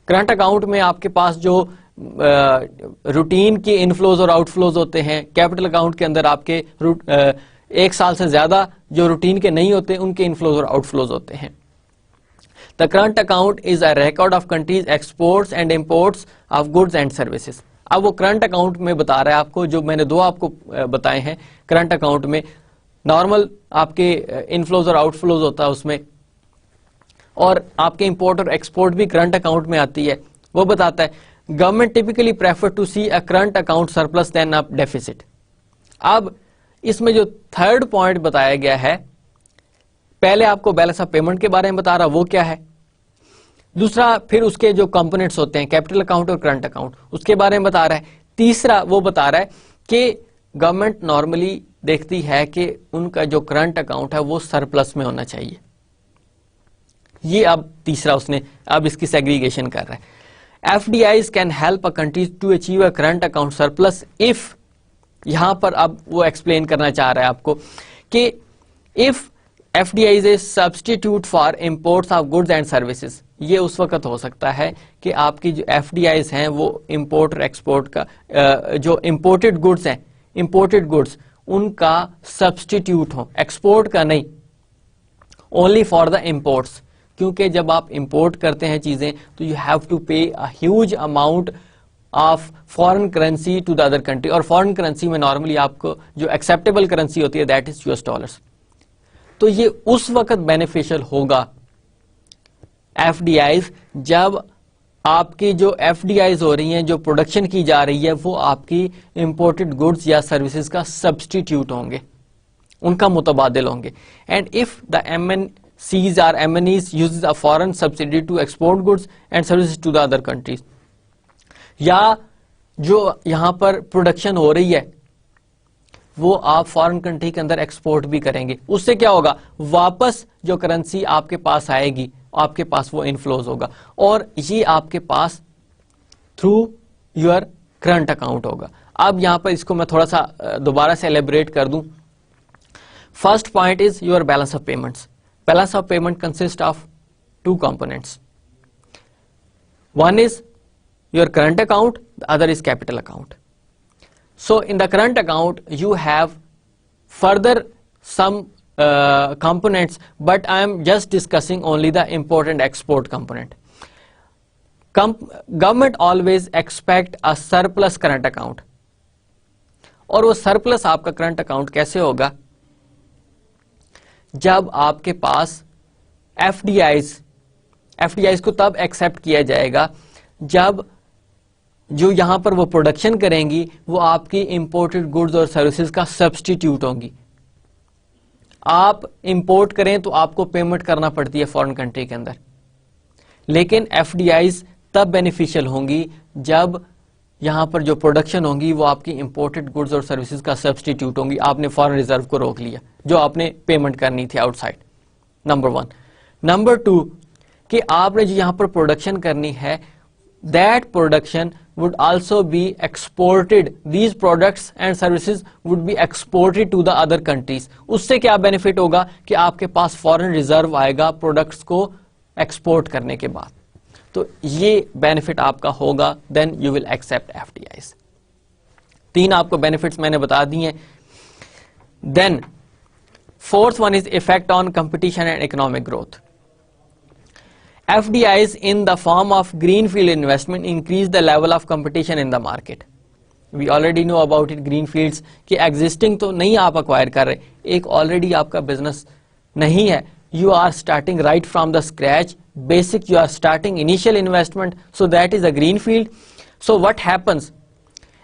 करंट अकाउंट में आपके पास जो रूटीन के इनफ्लोज और आउटफ्लोज होते हैं, कैपिटल अकाउंट के अंदर आपके एक साल से ज्यादा जो रूटीन के नहीं होते उनके इनफ्लोज और आउटफ्लोज होते हैं। The current account is a record of countries exports and imports of goods and services. अब वो करंट अकाउंट में बता रहा है आपको, जो मैंने दो आपको बताए हैं करंट अकाउंट में, नॉर्मल आपके इनफ्लोज और आउटफ्लोज होता है उसमें, और आपके इंपोर्ट और एक्सपोर्ट भी करंट अकाउंट में आती है। वो बताता है government typically prefer to see a current account surplus than a deficit. अब इसमें जो थर्ड पॉइंट बताया गया है, पहले आपको बैलेंस ऑफ पेमेंट के बारे में बता रहा, वो क्या है, दूसरा फिर उसके जो कंपोनेंट्स होते हैं कैपिटल अकाउंट और करंट अकाउंट, उसके बारे में बता रहा है, तीसरा वो बता रहा है कि गवर्नमेंट नॉर्मली देखती है कि उनका जो करंट अकाउंट है वो सरप्लस में होना चाहिए। ये अब तीसरा उसने अब इसकी सेग्रीगेशन कर रहा है। FDIs can help a country to achieve a current account surplus if, यहां पर अब वो एक्सप्लेन करना चाह रहा है आपको कि if FDI is a substitute for imports of goods and services. ये उस वक्त हो सकता है कि आपकी जो FDIs हैं वो इंपोर्ट और एक्सपोर्ट का जो इंपोर्टेड गुड्स हैं, इंपोर्टेड गुड्स उनका सब्सटीट्यूट हो, एक्सपोर्ट का नहीं, ओनली फॉर द इंपोर्ट्स। क्योंकि जब आप इंपोर्ट करते हैं चीजें तो you have to pay a huge amount of foreign currency to the other country, और फॉरेन करेंसी में नॉर्मली आपको जो एक्सेप्टेबल करेंसी होती है दैट इज US डॉलर्स। तो ये उस वक्त बेनिफिशियल होगा FDIs जब आपकी जो FDIs हो रही हैं, जो प्रोडक्शन की जा रही है, वो आपकी इंपोर्टेड गुड्स या सर्विसेज का सब्सटीट्यूट होंगे, उनका मुतबादिल होंगे। And if the MNCs or MNEs uses a foreign subsidy to export goods and services to the other countries, या जो यहां पर प्रोडक्शन हो रही है वो आप फॉरेन कंट्री के अंदर एक्सपोर्ट भी करेंगे, उससे क्या होगा, वापस जो करेंसी आपके पास आएगी आपके पास वो इनफ्लोज होगा, और ये आपके pass through your current account होगा। अब यहां पर इसको मैं थोड़ा सा दोबारा से एलेबरेट कर दूं। First point is your balance of payments. Balance of payment consist of two components, one is your current account, the other is capital account. So in the current account you have further some components, but I am just discussing only the import and export component. Government always expect a surplus current account, और वो surplus आपका current account कैसे होगा? जब आपके पास एफडीआईज को तब accept किया जाएगा जब जो यहां पर वो प्रोडक्शन करेंगी वो आपकी इंपोर्टेड गुड्स और सर्विसेज का सब्स्टिट्यूट होंगी। आप इंपोर्ट करें तो आपको पेमेंट करना पड़ती है फॉरेन कंट्री के अंदर, लेकिन एफडीआईज तब बेनिफिशियल होंगी जब यहां पर जो प्रोडक्शन होंगी वो आपकी इंपोर्टेड गुड्स और सर्विसेज का सब्स्टिट्यूट होंगी। आपने फॉरेन रिजर्व को रोक लिया जो आपने पेमेंट करनी थी आउटसाइड, नंबर 1। नंबर 2 कि आपने जो यहां पर प्रोडक्शन करनी है, that production would also be exported, these products and services would be exported to the other countries। उससे क्या बेनिफिट होगा कि आपके पास फॉरेन रिजर्व आएगा प्रोडक्ट्स को एक्सपोर्ट करने के बाद, तो ये बेनिफिट आपका होगा, then you will accept FDIs. 3 आपको बेनिफिट्स मैंने बता दिए। Then 4th one is effect on competition and economic growth. FDIs in the form of greenfield investment increase the level of competition in the market। We already know about it, greenfields कि existing तो नहीं आप acquire कर रहे, एक already आपका business नहीं है, you are starting right from the scratch, basic you are starting initial investment, so that is a greenfield। So what happens?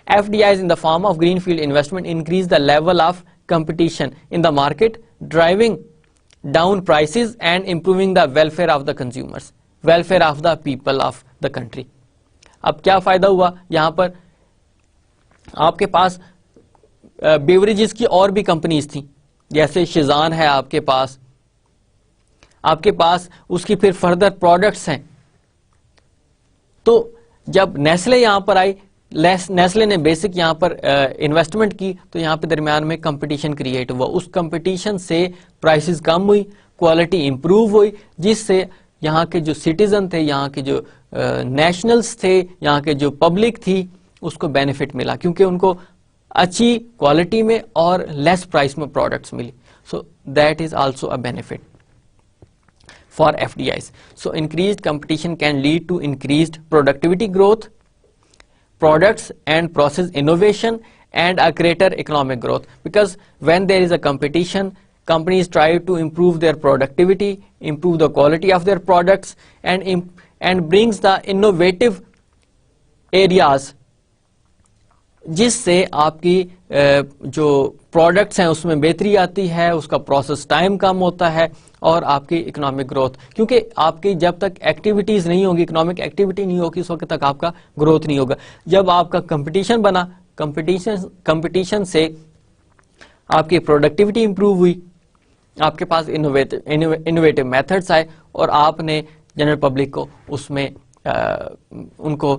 FDIs in the form of greenfield investment increase the level of competition in the market, driving down prices and improving the welfare of the consumers, welfare of the people of the country। अब क्या फायदा हुआ? यहां पर आपके पास beverages की और भी कंपनीज थी, जैसे शिजान है आपके पास उसकी फिर फर्दर प्रोडक्ट्स हैं। तो जब नेस्ले यहां पर आई, नेस्ले ने बेसिक यहां पर इन्वेस्टमेंट की, तो यहां पे दरमियान में कंपटीशन क्रिएट हुआ, उस कंपटीशन से प्राइसेस कम हुई, क्वालिटी इंप्रूव हुई, जिससे यहां के जो सिटीजन थे, यहां के जो नेशनल्स थे, यहां के जो पब्लिक थी, उसको बेनिफिट मिला क्योंकि उनको अच्छी क्वालिटी में और लेस प्राइस में प्रोडक्ट्स मिली। So that is also a benefit for FDIs. So increased competition can lead to increased productivity growth, products and process innovation, and a greater economic growth, because when there is a competition, companies try to improve their productivity, improve the quality of their products, and brings the innovative areas, जिससे आपकी जो products हैं उसमें बेहतरी आती है, उसका process time कम होता है और आपकी इकोनॉमिक ग्रोथ, क्योंकि आपकी जब तक एक्टिविटीज नहीं होगी, इकोनॉमिक एक्टिविटी नहीं होगी, उस वक्त तक आपका ग्रोथ नहीं होगा। जब आपका कंपटीशन बना, कंपटीशन से आपकी प्रोडक्टिविटी इंप्रूव हुई, आपके पास इनोवेटिव मेथड्स आए और आपने जनरल पब्लिक को उसमें उनको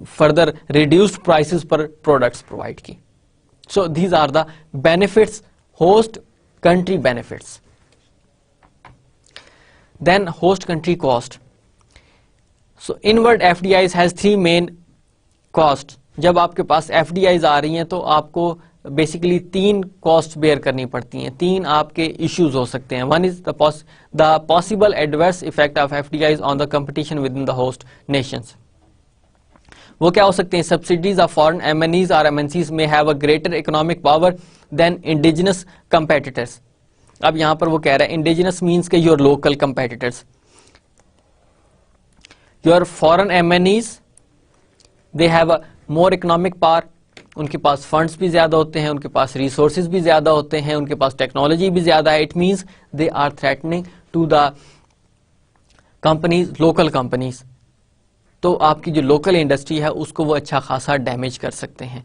फर्दर रिड्यूस्ड प्राइसेस पर प्रोडक्ट्स प्रोवाइड की। So these are the benefits, host country benefits. Then host country cost. So inward FDIs has 3 main cost. जब आपके पास एफडीआईज आ रही हैं तो आपको बेसिकली 3 कॉस्ट बेयर करनी पड़ती हैं, 3 आपके इश्यूज हो सकते हैं। 1 is the possible adverse effect of FDIs on the competition within the host nations. वो क्या हो सकते हैं? सब्सिडीज ऑफ फॉरेन एमएनईज और MNCs may have a greater economic power than indigenous competitors. अब यहां पर वो कह रहा है इंडिजिनस मीन्स के your local competitors, your foreign MNEs they have a more economic power, उनके पास फंड्स भी ज्यादा होते हैं, उनके पास रिसोर्सेज भी ज्यादा होते हैं, उनके पास टेक्नोलॉजी भी ज्यादा है। It means they are threatening to the companies, local companies. तो आपकी जो लोकल इंडस्ट्री है उसको वो अच्छा खासा डैमेज कर सकते हैं।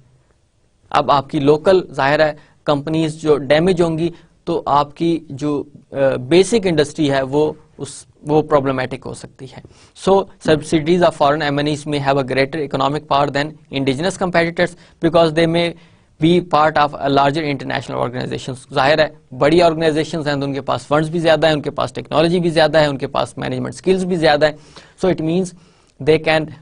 अब आपकी लोकल, जाहिर है कंपनीज जो डैमेज होंगी तो आपकी जो बेसिक इंडस्ट्री है वो प्रॉब्लमेटिक हो सकती है। So subsidies of foreign MNEs may have a greater economic power than indigenous competitors because they may be part of a larger international organisations. जाहिर है बड़ी ऑर्गेनाइजेशंस हैं तो उनके पास फंड्स भी ज्यादा है, उनके पास टेक्नोलॉजी भी ज्यादा है, उनके पास मैनेजमेंट स्किल्स भी ज्यादा है। So it means they can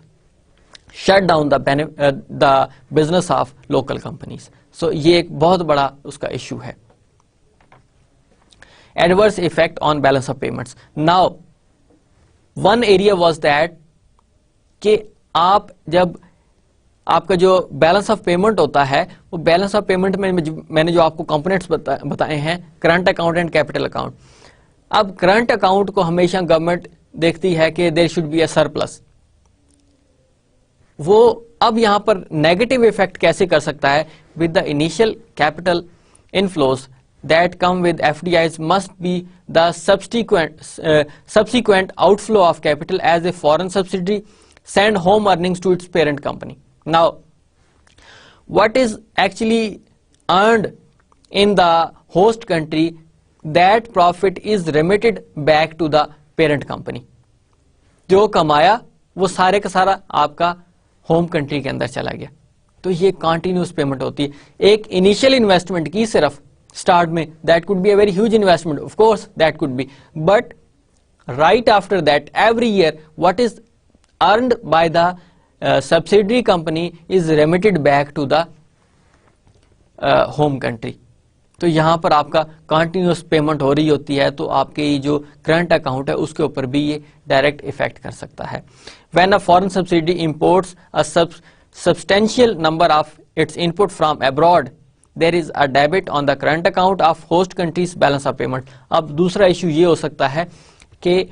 shut down the business of local companies. So ये एक बहुत बड़ा उसका इशू है। Adverse effect on balance of payments. Now, one area was that कि आप जब आपका जो बैलेंस ऑफ पेमेंट होता है, वो बैलेंस ऑफ पेमेंट में मैंने जो आपको कंपोनेंट्स बताए हैं, current account and capital account. अब करंट अकाउंट को हमेशा गवर्नमेंट देखती है कि there should be a surplus. वो अब यहां पर नेगेटिव इफेक्ट कैसे कर सकता है? With the initial capital inflows that come with FDIs must be the subsequent outflow of capital as a foreign subsidiary send home earnings to its parent company. Now, what is actually earned in the host country, that profit is remitted back to the parent company. जो कमाया वो सारे का सारा आपका home country के अंदर चला गया। तो ये कंटिन्यूस पेमेंट होती है। एक इनिशियल इन्वेस्टमेंट की सिर्फ स्टार्ट में, that could be a very huge investment, of course that could be, but right after that every year what is earned by the subsidiary company is remitted back to the home country. तो यहां पर आपका continuous payment हो रही होती है, तो आपके ये जो करंट अकाउंट है उसके ऊपर भी ये डायरेक्ट इफेक्ट कर सकता है। When a foreign subsidy imports a substantial number of its input from abroad, there is a debit on the current account of host country's balance of payment. अब दूसरा इशू ये हो सकता है कि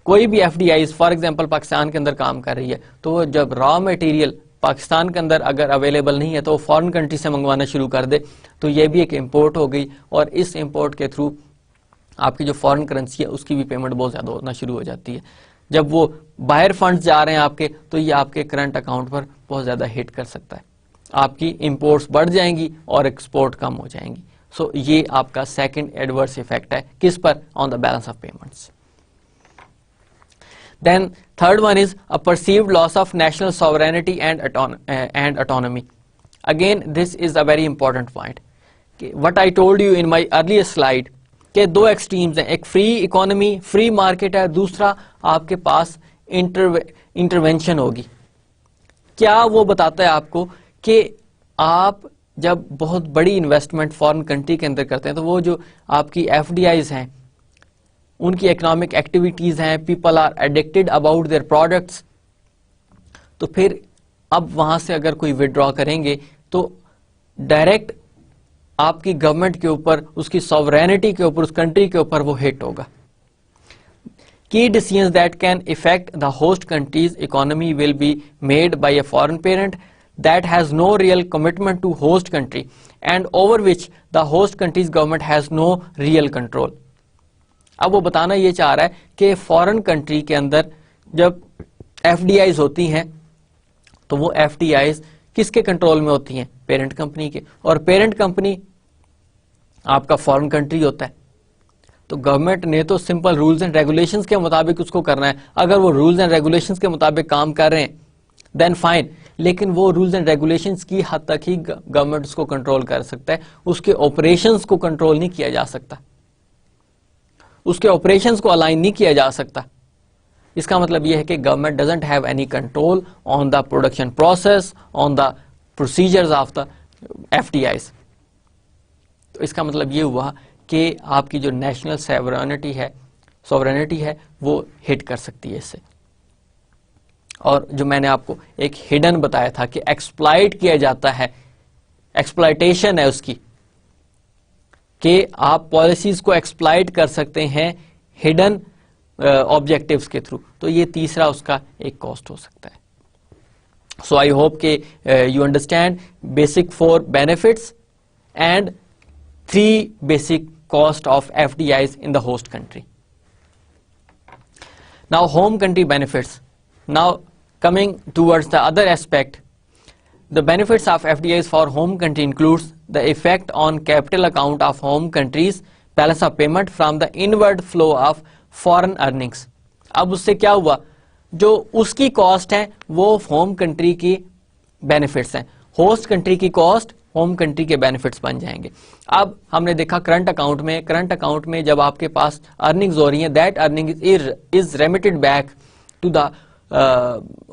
कोई भी FDI फॉर एग्जांपल पाकिस्तान के अंदर काम कर रही है, तो जब रॉ मटेरियल पाकिस्तान के अंदर अगर अवेलेबल नहीं है तो वो फॉरेन कंट्री से मंगवाना शुरू कर दे, तो ये भी एक इंपोर्ट हो गई, और इस इंपोर्ट के थ्रू आपकी जो फॉरेन करेंसी है उसकी भी पेमेंट बहुत ज्यादा होना शुरू हो जाती है। जब वो बाहर फंड्स जा रहे हैं आपके, तो ये आपके करंट अकाउंट पर बहुत ज्यादा हिट कर सकता है। आपकी इंपोर्ट्स बढ़ जाएंगी और एक्सपोर्ट कम हो जाएंगी। सो ये आपका सेकंड एडवर्स इफेक्ट है, किस पर? On the balance of payments. Then third one is a perceived loss of national sovereignty and autonomy. Again this is a very important point. What I told you in my earlier slide के दो extremes हैं, एक free economy, free market है, दूसरा आपके पास intervention होगी। क्या वो बताता है आपको कि आप जब बहुत बड़ी इन्वेस्टमेंट फॉरेन कंट्री के अंदर करते हैं, तो वो जो आपकी FDIs हैं, उनकी इकोनॉमिक एक्टिविटीज हैं, people are addicted about their products, तो फिर अब वहां से अगर कोई विड्रॉ करेंगे तो डायरेक्ट आपकी गवर्नमेंट के ऊपर, उसकी सॉवरेनिटी के ऊपर, उस कंट्री के ऊपर वो हिट होगा। Key decisions that can affect the host country's economy will be made by a foreign parent that has no real commitment to host country and over which the host country's government has no real control. अब वो बताना ये चाह रहा है कि foreign country के अंदर जब FDIs होती हैं, तो वो FDIs किसके कंट्रोल में होती हैं? पेरेंट कंपनी के, और पेरेंट कंपनी आपका फॉरेन कंट्री होता है। तो गवर्नमेंट ने तो सिंपल रूल्स एंड रेगुलेशंस के मुताबिक उसको करना है। अगर वो रूल्स एंड रेगुलेशंस के मुताबिक काम कर रहे हैं देन फाइन, लेकिन वो रूल्स एंड रेगुलेशंस की हद तक ही गवर्नमेंट उसको कंट्रोल कर सकता है, उसके ऑपरेशंस को कंट्रोल नहीं किया जा सकता, उसके ऑपरेशंस को अलाइन नहीं किया जा सकता। इसका मतलब यह है कि government doesn't have any control on the production process, on the procedures of the FDIs। तो इसका मतलब ये हुआ कि आपकी जो नेशनल सॉवरेनिटी है वो हिट कर सकती है इससे। और जो मैंने आपको एक हिडन बताया था कि एक्सप्लॉइट किया जाता है, एक्सप्लॉइटेशन है उसकी, कि आप पॉलिसीज को एक्सप्लॉइट कर सकते हैं हिडन ऑब्जेक्टिव्स के थ्रू, तो ये तीसरा उसका एक कॉस्ट हो सकता है। सो आई होप के you understand basic 4 benefits and 3 basic cost of FDIs in the host country. Now home country benefits. Now coming towards the other aspect, the benefits of FDIs for home country includes the effect on capital account of home country's balance of payment from the inward flow of foreign earnings. अब उससे क्या हुआ? जो उसकी cost है वो home country key benefits हैं, host country की कॉस्ट होम कंट्री के बेनिफिट्स बन जाएंगे। अब हमने देखा करंट अकाउंट में जब आपके पास अर्निंग्स हो रही हैं, that earning is remitted back to the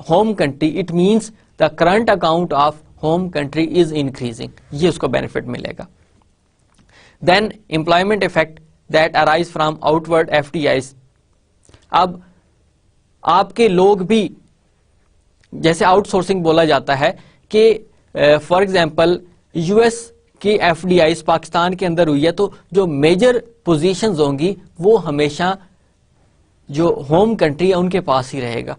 home country, it means the current account of home country is increasing, ये उसको बेनिफिट मिलेगा। Then employment effect that arise from outward FDIs। अब आपके लोग भी, जैसे आउटसोर्सिंग बोला जाता है कि फॉर एग्जांपल यूएस की एफडीआईज पाकिस्तान के अंदर हुई है, तो जो मेजर पोजीशंस होंगी वो हमेशा जो होम कंट्री है उनके पास ही रहेगा।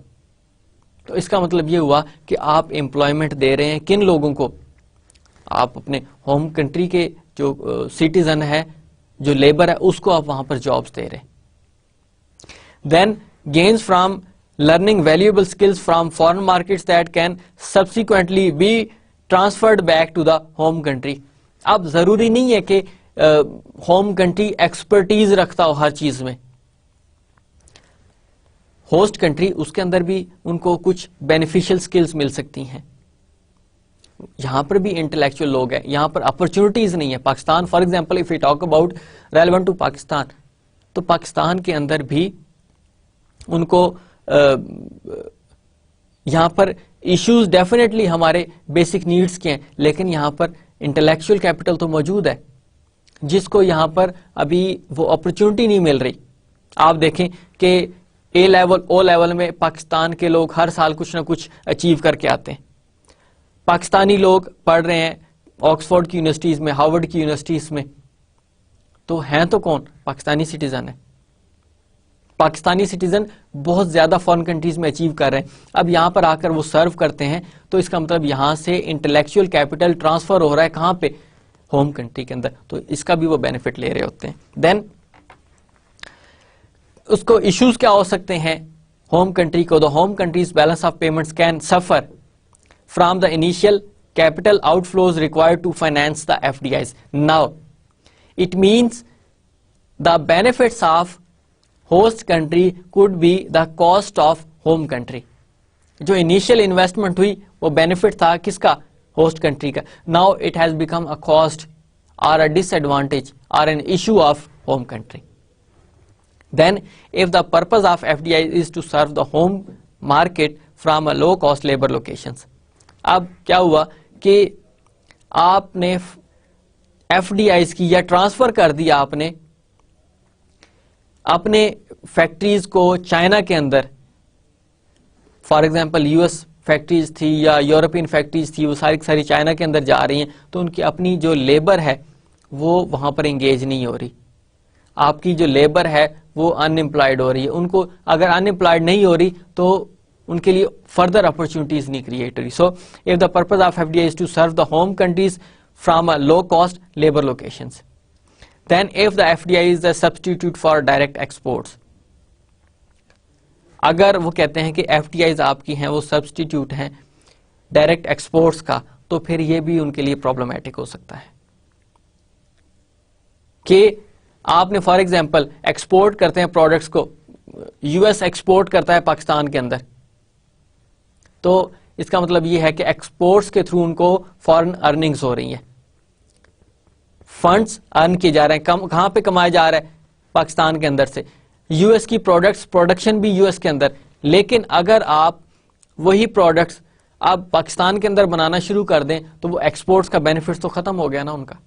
तो इसका मतलब ये हुआ कि आप एम्प्लॉयमेंट दे रहे हैं किन लोगों को, आप अपने होम कंट्री के जो सिटीजन है, जो लेबर है, उसको आप वहां पर जॉब्स दे रहे हैं। Then gains from learning valuable skills from foreign markets that can subsequently be transferred back to the home country. अब जरूरी नहीं है कि होम कंट्री एक्सपर्टीज रखता हो हर चीज में, होस्ट कंट्री उसके अंदर भी उनको कुछ बेनिफिशियल स्किल्स मिल सकती हैं। यहां पर भी इंटेलेक्चुअल लोग हैं, यहां पर अपॉर्चुनिटीज नहीं है। Pakistan for example if you talk about relevant to Pakistan, तो पाकिस्तान के अंदर भी उनको यहां पर इश्यूज डेफिनेटली हमारे बेसिक नीड्स के हैं, लेकिन यहां पर इंटेलेक्चुअल कैपिटल तो मौजूद है जिसको यहां पर अभी वो अपॉर्चुनिटी नहीं मिल रही। आप देखें कि ए लेवल ओ लेवल में पाकिस्तान के लोग हर साल कुछ ना कुछ अचीव करके आते हैं। पाकिस्तानी लोग पढ़ रहे हैं ऑक्सफोर्ड की यूनिवर्सिटीज में, हार्वर्ड की यूनिवर्सिटीज में, तो हैं तो कौन, पाकिस्तानी सिटीजन है। पाकिस्तानी सिटीजन बहुत ज्यादा फॉरेन कंट्रीज में अचीव कर रहे हैं, अब यहां पर आकर वो सर्व करते हैं, तो इसका मतलब यहां से इंटेलेक्चुअल कैपिटल ट्रांसफर हो रहा है कहां पे, होम कंट्री के अंदर, तो इसका भी वो बेनिफिट ले रहे होते हैं। देन उसको इश्यूज क्या हो सकते हैं होम कंट्री को, the home countries balance of payments can suffer from the initial capital outflows required to finance the FDIs. Now it means the benefits of host country could be the cost of home country. जो initial investment हुई वो benefit था किसका, host country का। Now it has become a cost और a disadvantage और an issue of home country. Then, if the purpose of FDI is to serve the home market from a low cost labor locations, अब क्या हुआ कि आपने FDIs की या transfer कर दिया आपने अपने फैक्ट्रीज को चाइना के अंदर, फॉर एग्जांपल यूएस फैक्ट्रीज थी या यूरोपियन फैक्ट्रीज थी, वो सारी चाइना के अंदर जा रही हैं, तो उनकी अपनी जो लेबर है वो वहां पर एंगेज नहीं हो रही। आपकी जो लेबर है वो अनएम्प्लॉयड हो रही है, उनको अगर अनएम्प्लॉयड नहीं हो रही तो उनके लिए फर्दर अपॉर्चुनिटीज नहीं क्रिएट हो रही। So if the purpose of FDI is to serve the home countries from a low cost labour locations, then if the FDI is the substitute for direct exports, अगर वो कहते हैं कि एफडीआईज आपकी हैं वो सब्स्टिट्यूट हैं डायरेक्ट एक्सपोर्ट्स का, तो फिर ये भी उनके लिए प्रॉब्लमैटिक हो सकता है कि आपने फॉर एग्जांपल एक्सपोर्ट करते हैं प्रोडक्ट्स को, यूएस एक्सपोर्ट करता है पाकिस्तान के अंदर, तो इसका मतलब ये है कि एक्सपोर्ट्स के थ्रू उनको फॉरेन अर्निंग्स हो रही हैं, फंड्स अर्न किए जा रहे हैं। कहां पे कमाया जा रहा है, पाकिस्तान के अंदर से। यूएस की प्रोडक्ट्स प्रोडक्शन भी यूएस के अंदर, लेकिन अगर आप वही प्रोडक्ट्स अब पाकिस्तान के अंदर बनाना शुरू कर दें तो वो एक्सपोर्ट्स का बेनिफिट तो खत्म हो गया ना उनका,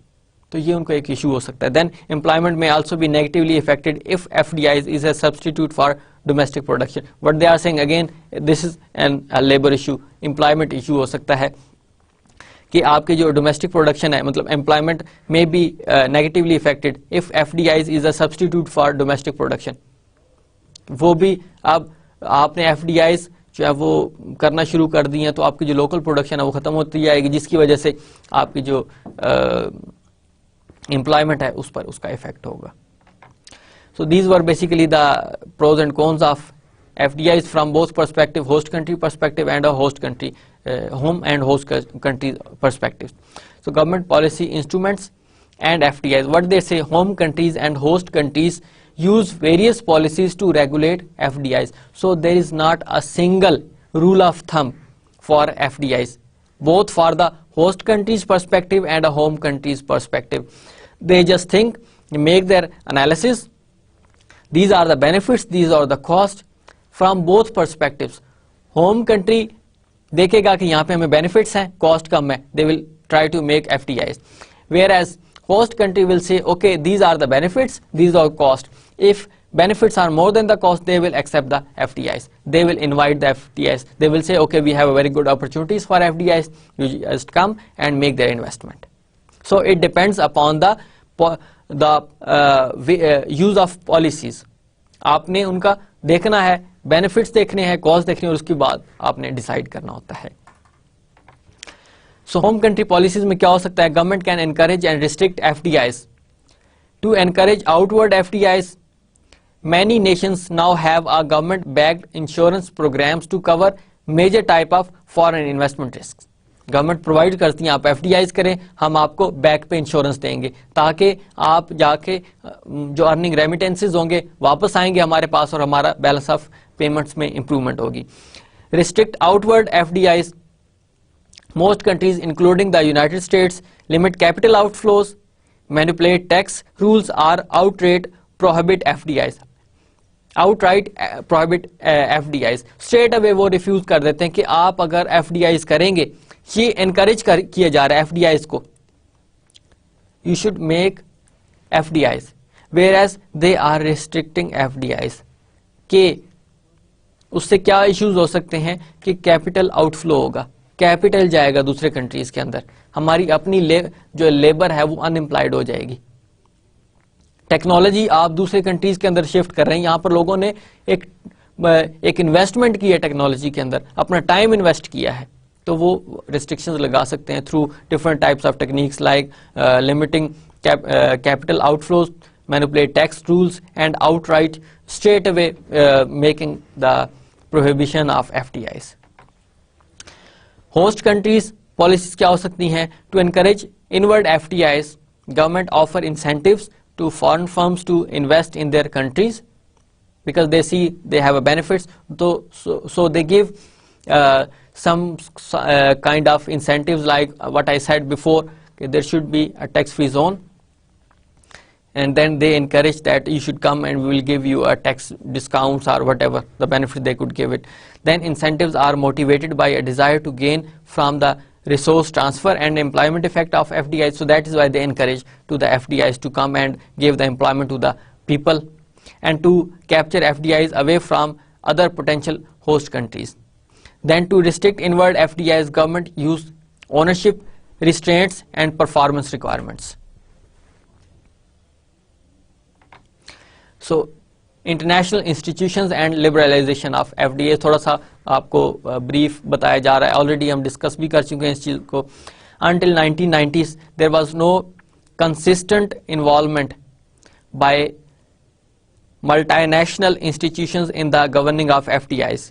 तो ये उनको एक इशू हो सकता है। Then employment may also be negatively affected if FDIs is a substitute for domestic production. What they are saying again, this is an labour issue, employment issue हो सकता है कि आपके जो डोमेस्टिक प्रोडक्शन है, मतलब employment may be negatively affected if FDIs is a substitute for domestic production. वो भी अब आपने एफडीआईज जो है वो करना शुरू कर दी हैं, तो आपकी जो लोकल प्रोडक्शन है वो खत्म होती जाएगी, जिसकी वजह से आपकी जो एम्प्लॉयमेंट है उस पर उसका इफेक्ट होगा। So these were basically the pros and cons of FDIs from both perspective, host country perspective and a host country, home and host country perspectives. So government policy instruments and FDIs, what they say, home countries and host countries use various policies to regulate FDIs. So there is not a single rule of thumb for FDIs, both for the host country's perspective and a home country's perspective. They just think, make their analysis, these are the benefits, these are the costs from both perspectives. Home country देखेगा कि यहाँ पे हमें benefits हैं, cost कम है, they will try to make FDIs. Whereas host country will say, okay, these are the benefits, these are cost. If benefits are more than the cost, they will accept the FDIs. They will invite the FDIs. They will say, okay, we have a very good opportunities for FDIs. You just come and make their investment. So it depends upon the use of policies. आपने उनका देखना है, benefits देखने हैं, cost देखने हैं, और उसके बाद आपने decide करना होता है. So home country policies में क्या हो सकता है? Government can encourage and restrict FDIs. To encourage outward FDIs, many nations now have a government-backed insurance programs to cover major type of foreign investment risks. Government provide करती हैं, आप FDIs करें, हम आपको बैक पे इंश्योरेंस देंगे, ताकि आप जाके जो अर्निंग रेमिटेंसेज होंगे वापस आएंगे हमारे पास और हमारा बैलेंस ऑफ पेमेंट्स में इंप्रूवमेंट होगी. Restrict outward FDIs. Most countries, including the United States, limit capital outflows, manipulate tax rules, or outright prohibit FDIs. Outright prohibit FDIs. Straight away वो रिफ्यूज कर देते हैं कि आप अगर FDIs करेंगे, ये एनकरेज किया जा रहा है FDIs को, you should make FDIs, whereas they are restricting FDIs. के उससे क्या इश्यूज हो सकते हैं कि कैपिटल आउटफ्लो होगा, कैपिटल जाएगा दूसरे कंट्रीज के अंदर, हमारी अपनी जो लेबर है वो अनएम्प्लॉयड हो जाएगी. टेक्नोलॉजी आप दूसरे कंट्रीज के अंदर शिफ्ट कर रहे हैं, यहां पर लोगों ने एक इन्वेस्टमेंट की है टेक्नोलॉजी के अंदर, अपना टाइम इन्वेस्ट किया है, तो वो रिस्ट्रिक्शंस लगा सकते हैं through different types of techniques like limiting capital outflows, manipulate tax rules and outright straight away making the prohibition of FDIs. Host countries policies क्या हो सकती हैं? To encourage inward FDIs, government offer incentives to foreign firms to invest in their countries because they see they have a benefits, so they give some kind of incentives like what I said before, okay, there should be a tax-free zone, and then they encourage that you should come and we will give you a tax discounts or whatever the benefit they could give it. Then incentives are motivated by a desire to gain from the resource transfer and employment effect of FDIs, so that is why they encourage to the FDIs to come and give the employment to the people and to capture FDIs away from other potential host countries. Then to restrict inward FDIs, government use ownership restraints and performance requirements. So international institutions and liberalisation of FDI, थोड़ा सा आपको brief बताया जा रहा है, already हम discuss भी कर चुके हैं इस चीज़ को. Until 1990s there was no consistent involvement by multinational institutions in the governing of FDIs.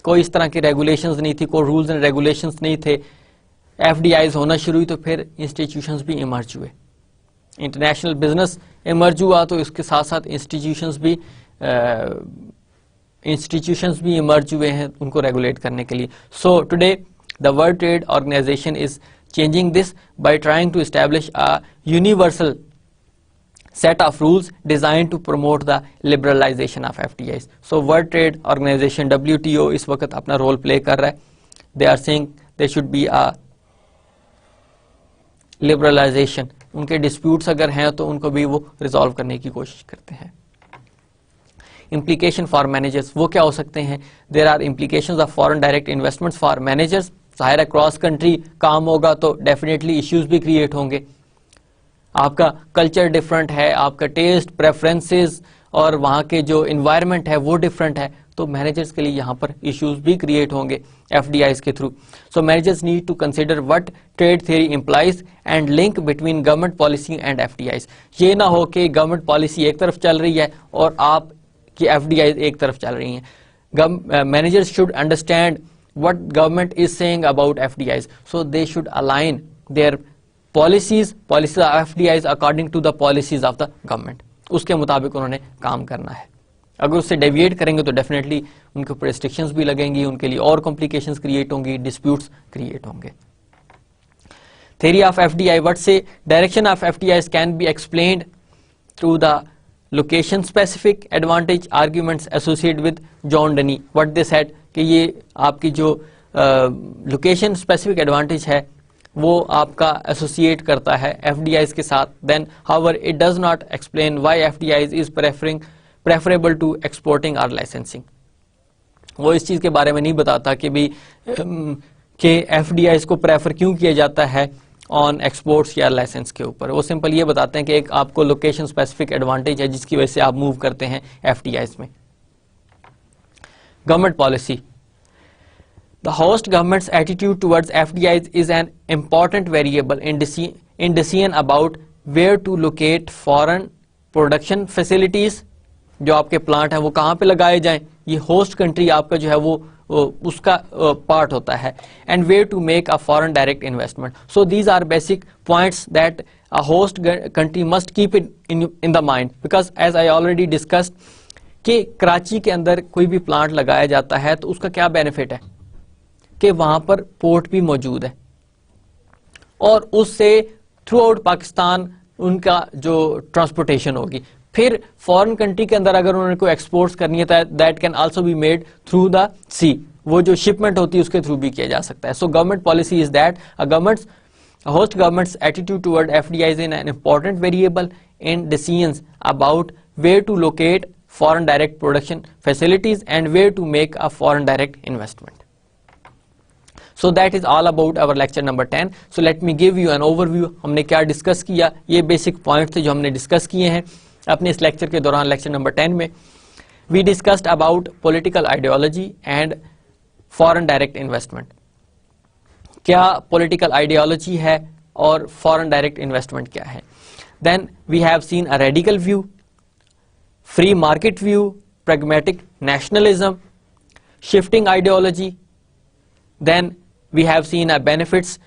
कोई इस तरह की रेगुलेशंस नहीं थी, कोई रूल्स एंड रेगुलेशंस नहीं थे. FDIs होना शुरू हुई तो फिर इंस्टीट्यूशंस भी इमर्ज हुए, इंटरनेशनल बिजनेस इमर्ज हुआ, तो इसके साथ साथ इंस्टीट्यूशंस भी इमर्ज हुए हैं उनको रेगुलेट करने के लिए. So today the World Trade Organization is changing this by trying to establish a universal set of rules designed to promote the liberalization of FDIs. So World Trade Organization WTO इस वक्त अपना role play कर रहा है. They are saying there should be a liberalization. उनके disputes अगर हैं तो उनको भी वो रिजॉल्व करने की कोशिश करते हैं. इम्प्लीकेशन फॉर मैनेजर्स वो क्या हो सकते हैं? There are implications of foreign direct investments for managers. जाहिर है क्रॉस कंट्री काम होगा तो डेफिनेटली इश्यूज भी क्रिएट होंगे. आपका कल्चर डिफरेंट है, आपका टेस्ट प्रेफरेंसेस और वहाँ के जो इन्वायरमेंट है वो डिफरेंट है, तो मैनेजर्स के लिए यहाँ पर इश्यूज भी क्रिएट होंगे FDIs के थ्रू. So managers need to consider what trade theory implies and link between government policy and FDIs. ये ना हो कि गवर्नमेंट पॉलिसी एक तरफ चल रही है और आप की FDIs एक तरफ चल रही हैं. Managers should understand what government is saying about FDIs, so they should align their policies of FDIs according to the policies of the government. उसके मुताबिक उन्होंने काम करना है. अगर उससे डेविएट करेंगे तो डेफिनेटली उनके ऊपर रिस्ट्रिक्शंस भी लगेंगी, उनके लिए और कॉम्प्लिकेशंस क्रिएट होंगी, डिस्प्यूट्स क्रिएट होंगे. Theory of FDI, what say direction of FDIs can be explained through the location specific advantage arguments associated with John Denny. What they said कि ये आपकी जो लोकेशन स्पेसिफिक एडवांटेज है वो आपका associate करता है FDIs के साथ. Then however it does not explain why FDIs is preferable to exporting और लाइसेंसिंग। वो इस चीज के बारे में नहीं बताता कि भी कि एफडीआई को प्रेफर क्यों किया जाता है ऑन एक्सपोर्ट्स या लाइसेंस के ऊपर। वो सिंपल ये बताते हैं कि एक आपको लोकेशन स्पेसिफिक एडवांटेज है जिसकी वजह से आप मूव करते हैं एफडीआई में। Government policy, the host governments attitude towards FDI is an important variable in decision about where to locate foreign production facilities. जो आपके प्लांट हैं वो कहाँ पे लगाए जाएं, ये होस्ट कंट्री आपका जो है वो उसका पार्ट होता है। And where to make a foreign direct investment. So these are basic points that a host country must keep it in the mind, because as I already discussed कि कराची के अंदर कोई भी प्लांट लगाया जाता है तो उसका क्या बेनिफिट है कि वहां पर पोर्ट भी मौजूद है और उससे थ्रू आउट पाकिस्तान उनका जो ट्रांसपोर्टेशन होगी। फिर फॉरेन कंट्री के अंदर अगर उन्होंने कोई एक्सपोर्ट्स करनी है that can also be made through the sea, वो जो शिपमेंट होती है उसके थ्रू भी किया जा सकता है। So government policy is that host government's attitude toward FDI is an important variable in decisions about where to locate foreign direct production facilities and where to make a foreign direct investment. So that is all about our lecture number 10. So let me give you an overview. हमने क्या discuss किया, ये basic point थे जो हमने discuss किए हैं अपने इस लेक्चर के दौरान। लेक्चर नंबर 10 में we discussed about political ideology and foreign direct investment. क्या पॉलिटिकल आइडियोलॉजी है और फॉरेन डायरेक्ट इन्वेस्टमेंट क्या है। Then we have seen a radical view, free market view, pragmatic nationalism, shifting ideology. Then we have seen a benefits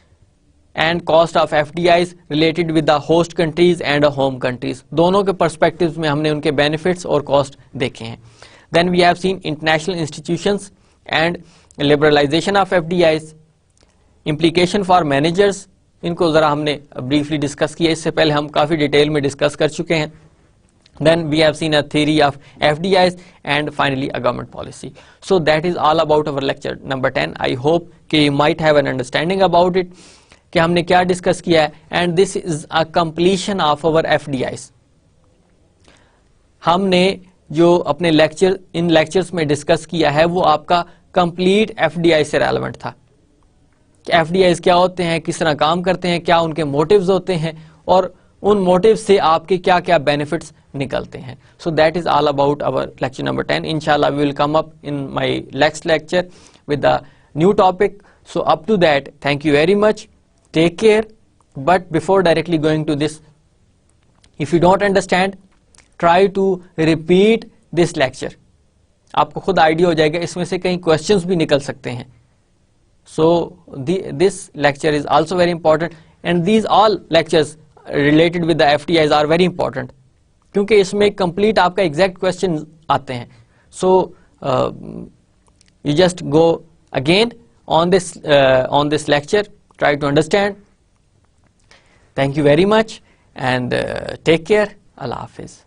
and cost of FDIs related with the host countries and home countries. दोनों के perspectives में हमने उनके benefits और cost देखे हैं। Then we have seen international institutions and liberalisation of FDIs, implication for managers, इनको जरा हमने ब्रीफली डिस्कस किया, इससे पहले हम काफी डिटेल में डिस्कस कर चुके हैं। Then we have seen a theory of FDIs and finally a government policy. So that is all about our lecture number 10। I hope कि you might have an understanding about it कि हमने क्या discuss किया है। And this is a completion of our FDIs. हमने जो अपने lecture इन लेक्चर्स में डिस्कस किया है वो आपका कंप्लीट एफडीआई से रेलेवेंट था। एफडीआईज क्या होते हैं, किस तरह काम करते हैं, क्या उनके मोटिव्स होते हैं और उन मोटिव्स से आपके क्या क्या बेनिफिट्स निकलते हैं। So that is all about our lecture number 10। इंशाल्लाह we will come up in my next lecture with the new topic. So up to that, thank you very much, take care. But before directly going to this, if you don't understand, try to repeat this lecture. आपको खुद idea हो जाएगा, इसमें से कई questions भी निकल सकते हैं। So this lecture is also very important and these all lectures related with the FDIs are very important क्योंकि इसमें complete आपका exact question आते हैं। So you just go again on this lecture, try to understand. Thank you very much and take care. Allah Hafiz.